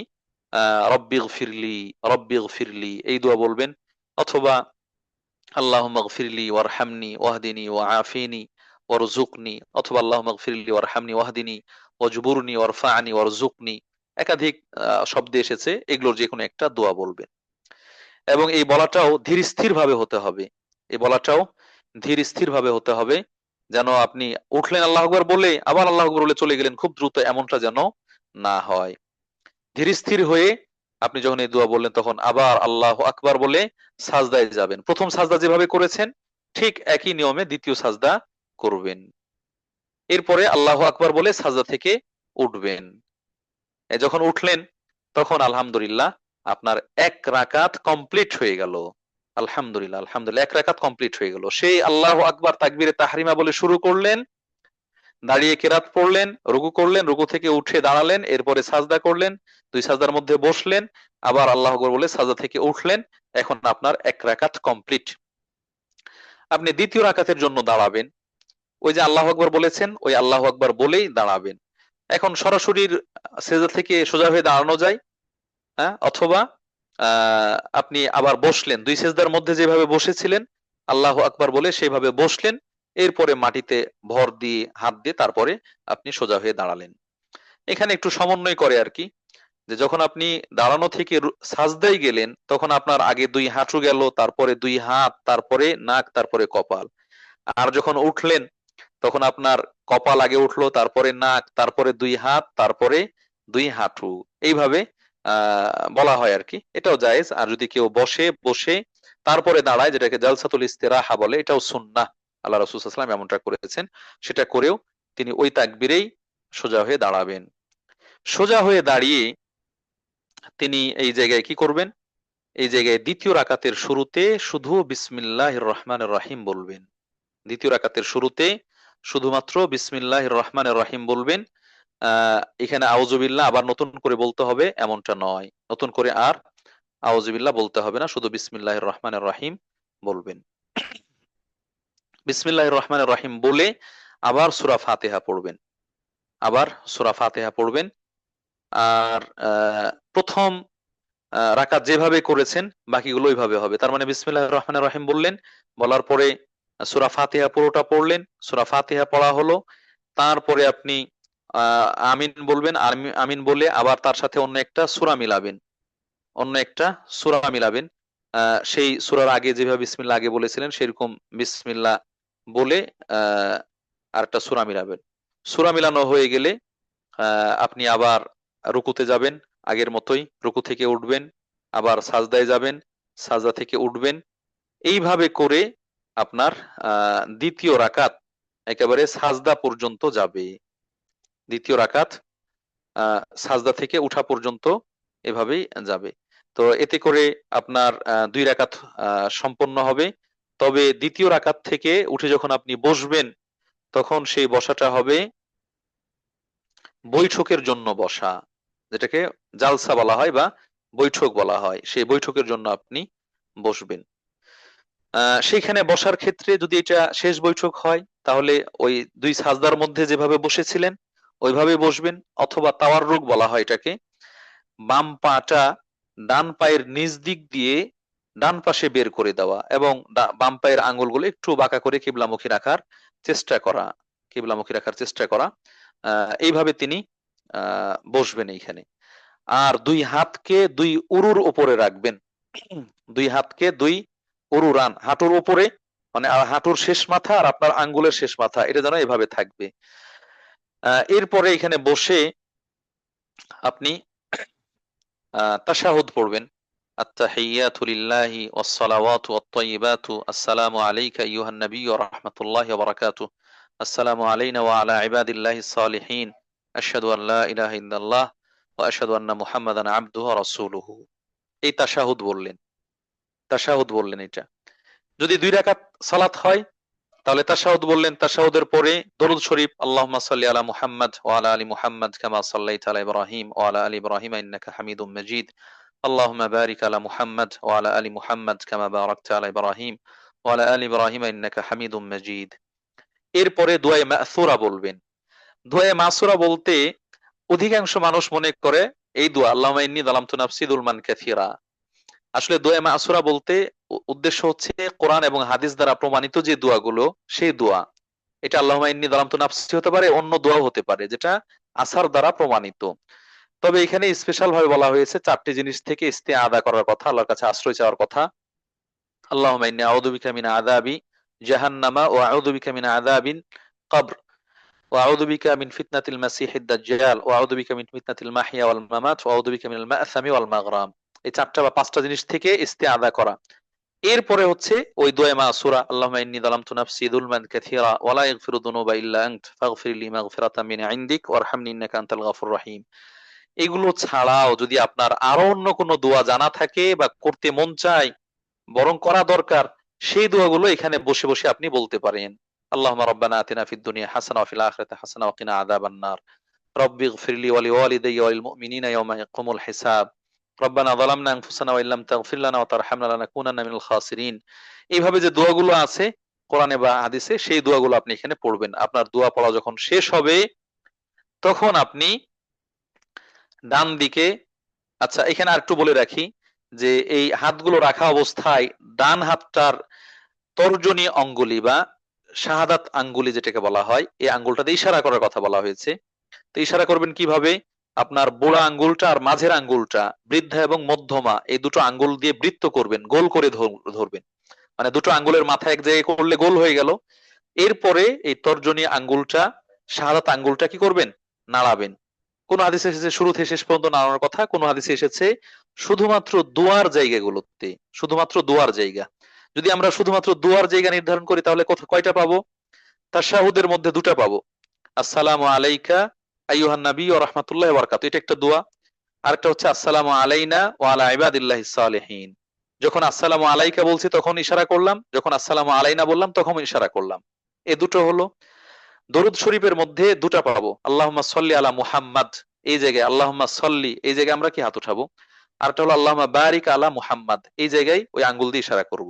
রব্বিগফিরলি, রব্বিগফিরলি এই দোয়া বলবেন, অথবা আল্লাহুম্মা গফিরলি ওয়ারহামনি ওয়াহদিনি ওয়াআফিনি ওয়ারজুকনি, অথবা আল্লাহুম্মা গফিরলি ওয়ারহামনি ওয়াহদিনি ওয়াজবুরনি ওয়ারফা'নি ওয়ারজুকনি। একাধিক শব্দে এসেছে, এগুলোর যে কোনো একটা দোয়া বলবেন। এবং এই বলাটাও ধীর স্থির ভাবে হতে হবে, এই বলাটাও ধীর স্থির ভাবে হতে হবে, যেন আপনি উঠলেন আল্লাহ আকবার বলে আবার আল্লাহ আকবার বলে চলে গেলেন খুব দ্রুত, এমনটা যেন না হয়। ধীর স্থির হয়ে আপনি যখন এই দোয়া বললেন তখন আবার আল্লাহ আকবার বলে সাজদায় যাবেন। প্রথম সাজদা যেভাবে করেছেন ঠিক একই নিয়মে দ্বিতীয় সাজদা করবেন। এরপরে আল্লাহ আকবার বলে সাজদা থেকে উঠবেন। যখন উঠলেন তখন আলহামদুলিল্লাহ আপনার এক রাকাত কমপ্লিট হয়ে গেল। আলহামদুলিল্লাহ, আলহামদুলিল্লাহ, এক রাকাত কমপ্লিট হয়ে গেল। সেই আল্লাহ আকবার তাকবীরে তাহরিমা বলে শুরু করলেন, দাঁড়িয়ে কেরাত পড়লেন, রুকু করলেন, রুকু থেকে উঠে দাঁড়ালেন, এরপরে সাজদা করলেন, দুই সাজদার মধ্যে বসলেন, আবার আল্লাহ আকবার বলে সাজদা থেকে উঠলেন। এখন আপনার এক রাকাত কমপ্লিট। আপনি দ্বিতীয় রাকাতের জন্য দাঁড়াবেন, ওই যে আল্লাহু আকবার বলেছেন, ওই আল্লাহু আকবার বলেই দাঁড়াবেন। এখন সরাসরি সেজদা থেকে সোজা হয়ে দাঁড়ানো যায়, হ্যাঁ, অথবা আপনি আবার বসলেন, দুই সেজদার মধ্যে যেভাবে বসেছিলেন আল্লাহু আকবার বলে সেভাবে বসলেন, এরপরে মাটিতে ভর দিয়ে হাত দিয়ে তারপরে আপনি সোজা হয়ে দাঁড়ালেন। এখানে একটু সমন্বয় করে আর কি, যে যখন আপনি দাঁড়ানো থেকে সাজদায় গেলেন তখন আপনার আগে দুই হাঁটু গেল, তারপরে দুই হাত, তারপরে নাক, তারপরে কপাল। আর যখন উঠলেন তখন আপনার কপাল আগে উঠলো, তারপরে নাক, তারপরে দুই হাত, তারপরে দুই হাঁটু। এইভাবে বলা হয় আর কি, এটাও জায়েজ। আর যদি কেউ বসে তারপরে দাঁড়ায়, যেটাকে জালসাতুল ইস্তিরাহা বলে, এটাও সুন্নাহ। আল্লাহ রাসূল সাল্লাল্লাহু আলাইহি ওয়াসাল্লাম এমনটা করেছেন। সেটা করেও তিনি ওই তাকবীরেই সোজা হয়ে দাঁড়াবেন। সোজা হয়ে দাঁড়িয়ে তিনি এই জায়গায় কি করবেন? এই জায়গায় দ্বিতীয় রাকাতের শুরুতে শুধু বিসমিল্লাহির রহমানির রহিম বলবেন। দ্বিতীয় রাকাতের শুরুতে শুধুমাত্র বিসমিল্লাহির রহমানির রহিম বলবেন। এখানে আউযুবিল্লাহ আবার নতুন করে বলতে হবে এমনটা নয়। নতুন করে আর আউযুবিল্লাহ বলতে হবে না, শুধু বিসমিল্লাহির রহমানির রহিম বলবেন। বিসমিল্লাহির রহমানির রহিম বলে আবার সূরা ফাতিহা পড়বেন। আবার সূরা ফাতিহা পড়বেন। আর প্রথম রাকাত যেভাবে করেছেন বাকিগুলো ওইভাবে হবে। তার মানে বিসমিল্লাহির রহমানির রহিম বললেন, বলার পরে সূরা ফাতিহা পুরোটা পড়লেন। সূরা ফাতিহা পড়া হলো, তারপরে আপনি আমিন বলবেন। আমিন বলে আবার তার সাথে অন্য একটা সূরা মিলাবেন, অন্য একটা সূরা মিলাবেন। সেই সূরার আগে যেভাবে বিসমিল্লাহ আগে বলেছিলেন সেরকম বিসমিল্লাহ বলে আরেকটা সূরা মিলাবেন। সূরা মিলানো হয়ে গেলে আপনি আবার রুকুতে যাবেন, আগের মতোই রুকু থেকে উঠবেন, আবার সাজদায় যাবেন, সাজদা থেকে উঠবেন। এইভাবে করে আপনার দ্বিতীয় রাকাত একেবারে সাজদা পর্যন্ত যাবে। দ্বিতীয় রাকাত সাজদা থেকে উঠা পর্যন্ত এভাবেই যাবে। তো এতে করে আপনার ২ রাকাত সম্পন্ন হবে। তবে দ্বিতীয় রাকাত থেকে উঠে যখন আপনি বসবেন তখন সেই বসাটা হবে বৈঠকের জন্য বসা, যেটাকে জালসা বলা হয় বা বৈঠক বলা হয়। সেই বৈঠকের জন্য আপনি বসবেন। সেইখানে বসার ক্ষেত্রে যদি এটা শেষ বৈঠক হয় তাহলে ওই ২ সাজদার মধ্যে যেভাবে বসেছিলেন ওইভাবেই বসবেন, অথবা তাওয়াররুক বলা হয় এটাকে। বাম পাটা ডান পায়ের নিচ দিক দিয়ে ডান পাশে বের করে দেওয়া এবং বাম পায়ের আঙ্গুলগুলো একটু বাঁকা করে কিবলামুখী রাখার চেষ্টা করা, কিবলামুখী রাখার চেষ্টা করা। এইভাবে তিনি বসবেন এইখানে। আর ২ হাতকে ২ উরুর উপরে রাখবেন। ২ হাতকে ২ উরু রান হাঁটুর উপরে, মানে হাঁটুর শেষ মাথা আর আপনার আঙ্গুলের শেষ মাথা এটা যেন এভাবে থাকবে। এরপরে এখানে বসে আপনি তাশাহুদ পড়বেন। আত-তাহিয়াতু লিল্লাহি ওয়াস-সালাওয়াতু ওয়াত-তাইয়্যিবাতু আসসালামু আলাইকা আইয়ুহান নাবিয়্যু ওয়া রাহমাতুল্লাহি ওয়া বারাকাতুহু। আসসালামু আলাইনা ওয়া আলা ইবাদিল্লাহিস সালিহিন। আশহাদু আন লা ইলাহা ইল্লাল্লাহ ওয়া আশহাদু আন্না মুহাম্মাদান আবদুহু ওয়া রাসূলুহু। এই তাশাহুদ বললেন। তাশাহুদ বললেন এটা। যদি ২ রাকাত সালাত হয় তাহলে তাশাহুদ বললেন, তাশাহুদের পরে দরুদ শরীফ আল্লাহুম্মা সাল্লি আলা মুহাম্মাদ ওয়া আলা আলি মুহাম্মাদ কামা সাল্লাইতা আলা ইব্রাহিম ওয়া আলা আলি ইব্রাহিম ইন্নাকা হামিদুম মাজিদ। আল্লাহুম্মা বারিক আলা মুহাম্মাদ ওয়া আলা আলি মুহাম্মাদ কামা বারাকতা আলা ইব্রাহিম ওয়া আলা আলি ইব্রাহিম ইন্নাকা হামিদুম মাজিদ। এরপরে দুআয়ে মাসুরা বলবেন। দুআয়ে মাসুরা বলতে অধিকাংশ মানুষ মনে করে এই দোয়া আল্লাহুম্মা ইন্নী যালামতু নাফসি যুলমান কাসীরা। আসলে দোয়া মাসুরা বলতে উদ্দেশ্য হচ্ছে কোরআন এবং হাদিস দ্বারা প্রমাণিত যে দোয়াগুলো সেই দোয়া। এটা আল্লাহুম্মা ইন্নী যালামতু নাফসি হতে পারে, অন্য দোয়াও হতে পারে যেটা আসার দ্বারা প্রমাণিত। তবে এখানে স্পেশাল ভাবে বলা হয়েছে ৪টি জিনিস থেকে ইস্তিআযা করার কথা, আল্লাহর কাছে আশ্রয় চাওয়ার কথা। আল্লাহুম্মা ইন্নী আউযু বিকা মিন আযাবি জাহান্নামা ওয়া আউযু বিকা মিন আযাবিল কবর ওয়া আউযু বিকা মিন ফিতনাতিল মাসিহিদ দাজ্জাল ওয়া আউযু বিকা মিন ফিতনাতিল মাহইয়া ওয়াল মামাত ওয়া আউযু বিকা মিনাল মা'সামি ওয়াল মাগরাম। এই ৪টা বা ৫টা জিনিস থেকে ইস্তিআযা করা। এরপরে হচ্ছে ওই দোয়া মাসুরা আল্লাহুম্মা ইন্নী যালামতু নাফসি যুলমান কাসীরা ওয়া লা ইয়াগফিরু যুনুবা ইল্লা আনত ফাগফিরলি মাগফিরাতাম মিন ইনদিক ওয়ারহামনি ইন্নাকা আনতাল গফুরুর রহিম। এগুলো ছাড়াও যদি আপনার আরো অন্য কোনো দোয়া জানা থাকে বা করতে মন চায়, বরং করা দরকার, সেই দোয়াগুলো এখানে বসে বসে আপনি বলতে পারেন। আল্লাহুম্মা রাব্বানা আতিনা ফিদ দুনিয়া হাসানা ওয়া ফিল আখিরাতি হাসানা ওয়া কিনা আযাবান নার। রব্বিগফিরলি ওয়া লিওয়ালিদাইয়া ওয়া লিল মুমিনিনা ইয়াওমা ইয়াকুমুল হিসাব। রব্বানা যালামনা আনফুসানা ওয়া ইল্লাম তাগফির লানা ওয়া তারহামনা লানাকুনান্না মিনাল খাসিরিন। এইভাবে যে দোয়াগুলো আছে কোরআনে বা হাদিসে, সেই দোয়াগুলো আপনি এখানে পড়বেন। আপনার দোয়া পড়া যখন শেষ হবে তখন আপনি ডান দিকে, আচ্ছা এখানে আরেকটু বলে রাখি যে এই হাতগুলো রাখা অবস্থায় ডান হাতটার তর্জনী অঙ্গুলি বা শাহাদাত আঙ্গুলি যেটাকে বলা হয়, এই আঙ্গুলটাতে ইশারা করার কথা বলা হয়েছে। তো ইশারা করবেন কিভাবে? আপনার বুড়া আঙ্গুলটা আর মাঝের আঙ্গুলটা, বৃদ্ধা এবং মধ্যমা, এই দুটো আঙ্গুল দিয়ে বৃত্ত করবেন, গোল করে ধরবেন। মানে দুটো আঙ্গুলের মাথা এক জায়গায় করলে গোল হয়ে গেল। এরপরে এই তর্জনী আঙ্গুলটা, শাহাদাত আঙ্গুলটা কি করবেন? নাড়াবেন। কোন হাদিসে এসেছে শুরু থেকে শেষ পর্যন্ত নাড়ানোর কথা, কোন হাদিসে এসেছে শুধুমাত্র দোয়ার জায়গাগুলোতে, শুধুমাত্র দোয়ার জায়গা। যদি আমরা শুধুমাত্র দোয়ার জায়গা নির্ধারণ করি তাহলে কয়টা পাবো? তাশাহুদের মধ্যে দুটা পাবো। আসসালামু আলাইকা আইয়ুহান নবী ওয়া রাহমাতুল্লাহি ওয়া বারাকাতুহু, এটা একটা দোয়া। আরেকটা হচ্ছে আসসালামু আলাইনা ওয়া আলা ইবাদিল্লাহিস সালিহিন। যখন আসসালামু আলাইকা বলছি তখন ইশারা করলাম, যখন আসসালামু আলাইনা বললাম তখন ইশারা করলাম। এ দুটো হলো। দরুদ শরীফের মধ্যে দুটা পাবো, আল্লাহুম্মা সাল্লি আলা মুহাম্মাদ, এই জায়গায় আল্লাহুম্মা সাল্লি, এই জায়গায় আমরা কি হাত উঠাবো। আরটা হলো আল্লাহুম্মা বারিক আলা মুহাম্মাদ, এই জায়গায় ওই আঙ্গুল দিয়ে ইশারা করব।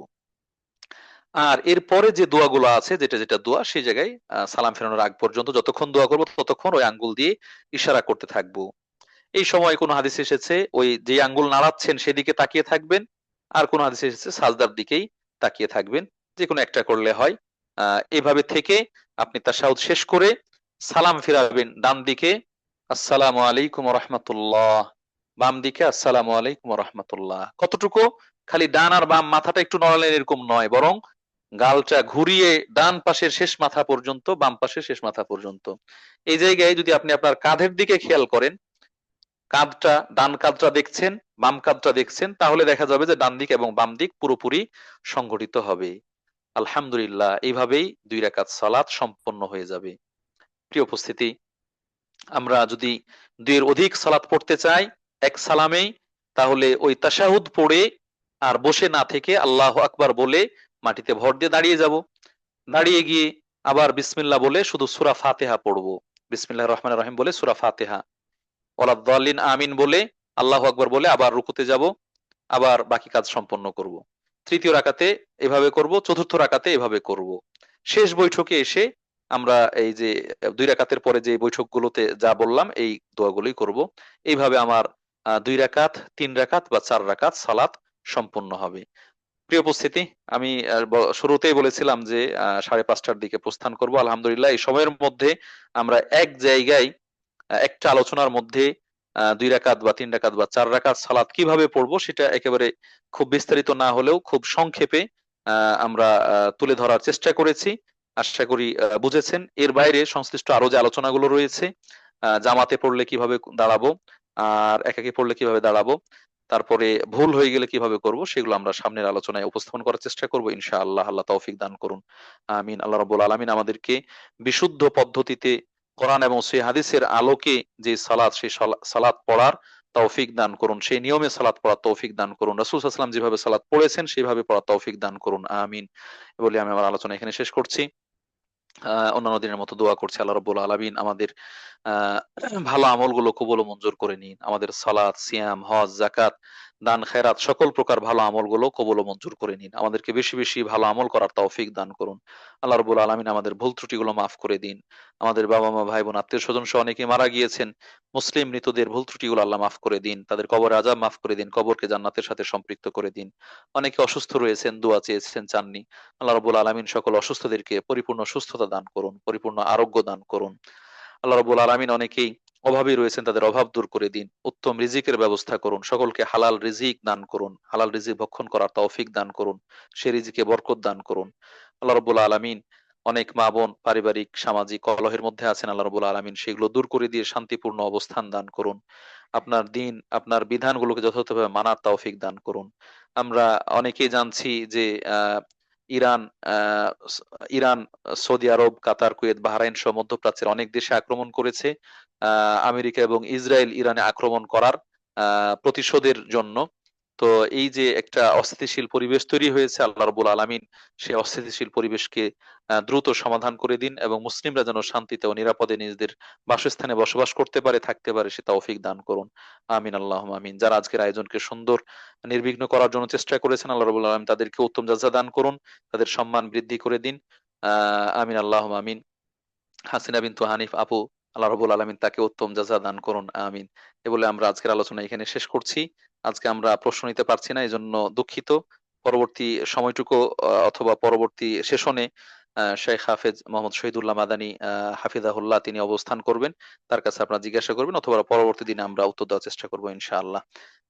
আর এরপরে যে দোয়াগুলো আছে, যেটা যেটা দোয়া, সেই জায়গায় সালাম ফেরানোর আগ পর্যন্ত যতক্ষণ দোয়া করবো ততক্ষণ ওই আঙ্গুল দিয়ে ইশারা করতে থাকবো। এই সময় কোন হাদিসে এসেছে ওই যে আঙ্গুল নাড়াচ্ছেন সেদিকে তাকিয়ে থাকবেন, আর কোন হাদিসে এসেছে সাজদার দিকেই তাকিয়ে থাকবেন। যে কোনো একটা করলে হয়। এভাবে থেকে আপনি তাশাহুদ শেষ করে সালাম ফিরাবেন ডান দিকে আসসালামু আলাইকুম ওয়া রাহমাতুল্লাহ, বাম দিকে আসসালামু আলাইকুম ওয়া রাহমাতুল্লাহ। কতটুকু? খালি ডান আর বাম মাথাটা একটু নড়ালেন এরকম নয়, বরং গালটা ঘুরিয়ে ডান পাশের শেষ মাথা পর্যন্ত, বাম পাশের শেষ মাথা পর্যন্ত। এই জায়গায় যদি আপনি আপনার কাঁধের দিকে খেয়াল করেন, কাঁধটা, ডান কাঁধটা দেখছেন, বাম কাঁধটা দেখছেন, তাহলে দেখা যাবে যে ডান দিক এবং বাম দিক পুরোপুরি সংগঠিত হবে। আলহামদুলিল্লাহ, এইভাবেই ২ রাকাত সালাত সম্পন্ন হয়ে যাবে। প্রিয় উপস্থিতি, আমরা যদি ২ এর অধিক সালাত পড়তে চাই এক সালামেই, তাহলে ওই তাশাহুদ পড়ে আর বসে না থেকে আল্লাহু আকবার বলে মাটিতে ভর দিয়ে দাঁড়িয়ে যাব। দাঁড়িয়ে গিয়ে আবার বিসমিল্লাহ বলে শুধু সূরা ফাতিহা পড়বো। বিসমিল্লাহির রহমানির রহিম বলে সূরা ফাতিহা, ওয়ালাদ-দাল্লিন আমিন বলে আল্লাহু আকবার বলে আবার রুকুতে যাব, আবার বাকি কাজ সম্পন্ন করব। তৃতীয় রাকাতে এভাবে করব, চতুর্থ রাকাতে এভাবে করব। শেষ বৈঠকে এসে আমরা এই যে ২ রাকাতের পরে যে বৈঠকগুলোতে যা বললাম এই দোয়াগুলোই করব। এইভাবে আমার ২ রাকাত, ৩ রাকাত বা ৪ রাকাত সালাত সম্পন্ন হবে। প্রিয় উপস্থিতি, আমি শুরুতেই বলেছিলাম যে ৫:৩০টার দিকে প্রস্থান করব। আলহামদুলিল্লাহ এই সময়ের মধ্যে আমরা এক জায়গায় একটা আলোচনার মধ্যে ২ রাকাত বা ৩ রাকাত বা ৪ রাকাত সালাত কিভাবে পড়বো সেটা একেবারে খুব বিস্তারিত না হলেও খুব সংক্ষেপে আমরা তুলে ধরার চেষ্টা করেছি। আশা করি বুঝেছেন। এর বাইরে সংশ্লিষ্ট আরো যে আলোচনাগুলো রয়েছে, জামাতে পড়লে কিভাবে দাঁড়াবো, আর একাকী পড়লে কিভাবে দাঁড়াবো, তারপরে ভুল হয়ে গেলে কিভাবে করব, সেগুলো আমরা সামনের আলোচনায় উপস্থাপন করার চেষ্টা করব ইনশাআল্লাহ। আল্লাহ তৌফিক দান করুন। আমিন। আল্লাহ রাব্বুল আলামিন আমাদেরকে বিশুদ্ধ পদ্ধতিতে কোরআন এবং সহিহ হাদিসের আলোকে যে সালাত, সেই সালাত পড়ার তৌফিক দান করুন। সেই নিয়মে সালাত পড়ার তৌফিক দান করুন। রাসূল সাল্লাল্লাহু আলাইহি ওয়াসাল্লাম যেভাবে সালাত পড়েছেন সেভাবে পড়ার তৌফিক দান করুন। আমিন। বলে আমি আমার আলোচনা এখানে শেষ করছি। অন্যান্য দিনের মতো দোয়া করছি আল্লাহ রাব্বুল আলামিন আমাদের আহ ভালো আমলগুলো কবুল ও মঞ্জুর করে নিন। আমাদের সালাত, সিয়াম, হজ, যাকাত, দান খেরাত সকল প্রকার ভালো আমলগুলো কবুল ও মঞ্জুর করে নিন। আমাদেরকে বেশি বেশি ভালো আমল করার তৌফিক দান করুন। আল্লাহ রাব্বুল আলামিন আমাদের ভুল ত্রুটিগুলো মাফ করে দিন। আমাদের বাবা মা, ভাই বোন, আত্মীয় স্বজন সহ অনেকে মারা গিয়েছেন, মুসলিম মৃতদের ভুল ত্রুটিগুলো আল্লাহ মাফ করে দিন। তাদের কবরের আযাব মাফ করে দিন, কবরকে জান্নাতের সাথে সম্পৃক্ত করে দিন। অনেকে অসুস্থ রয়েছেন, দোয়া চেয়েছেন, চাননি। আল্লাহ রাব্বুল আলামিন সকল অসুস্থদেরকে পরিপূর্ণ সুস্থতা দান করুন, পরিপূর্ণ আরোগ্য দান করুন। আল্লাহ রাব্বুল আলামিন অনেকেই অভাবী রয়েছেন, তাদের অভাব দূর করে দিন। উত্তম রিজিকের ব্যবস্থা করুন। সকলকে হালাল রিজিক দান করুন। হালাল রিজিক ভক্ষণ করার তৌফিক দান করুন। সে রিজিকে বরকত দান করুন। আল্লাহ রাব্বুল আলামিন অনেক মা বোন পারিবারিক সামাজিক কলহের মধ্যে আছেন, আল্লাহ রাব্বুল আলামিন সেগুলো দূর করে দিয়ে শান্তিপূর্ণ অবস্থান দান করুন। আপনার দিন, আপনার বিধানগুলোকে যথাযথভাবে মানার তৌফিক দান করুন। আমরা অনেকেই জানছি যে আহ ইরান, আহ ইরান, সৌদি আরব, কাতার, কুয়েত, বাহরাইন সহ মধ্যপ্রাচ্যের অনেক দেশে আক্রমণ করেছে আমেরিকা এবং ইসরায়েল ইরানে আক্রমণ করার প্রতিশোধের জন্য। তো এই যে একটা অস্থিতিশীল পরিবেশ তৈরি হয়েছে, আল্লাহ রাব্বুল আলামিন সেই অস্থিতিশীল পরিবেশকে দ্রুত সমাধান করে দিন, এবং মুসলিমরা যেন শান্তিতে ও নিরাপদে নিজেদের বাসস্থানে বসবাস করতে পারে, থাকতে পারে, সে তৌফিক দান করুন। আমিন, আল্লাহুম্মা আমিন। যারা আজকের আয়োজনকে সুন্দর নির্বিঘ্ন করার জন্য চেষ্টা করেছেন, আল্লাহ রাব্বুল আলামিন তাদেরকে উত্তম জাযা দান করুন, তাদের সম্মান বৃদ্ধি করে দিন। আমিন, আল্লাহুম্মা আমিন। হাসিনা বিনতু হানিফ আপু, আল্লাহ রাব্বুল আলামিন তাকে উত্তম জাযা দান করুন, আমিন। এ বলে আমরা আজকের আলোচনা এখানে শেষ করছি। আজকে আমরা প্রশ্ন নিতে পারছি না, এজন্য দুঃখিত। পরবর্তী সময়টুকু অথবা পরবর্তী সেশনে শেখ হাফেজ মোহাম্মদ শহীদুল্লাহ মাদানী হাফিজাহুল্লাহ তিনি অবস্থান করবেন। তার কাছে আপনারা জিজ্ঞাসা করবেন, অথবা পরবর্তী দিনে আমরা উত্তর দেওয়ার চেষ্টা করবো ইনশাআল্লাহ।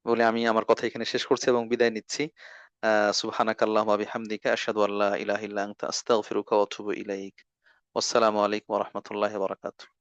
বলে আমি আমার কথা এখানে শেষ করছি এবং বিদায় নিচ্ছি। সুবহানাকাল্লাহুম্মা বিহামদিকা আশহাদু আল্লা ইলাহা ইল্লা আনতা আস্তাগফিরুকা ওয়া আতুবু ইলাইক। আসসালামু আলাইকুম ওয়া রাহমাতুল্লাহি ওয়া বারাকাতুহু।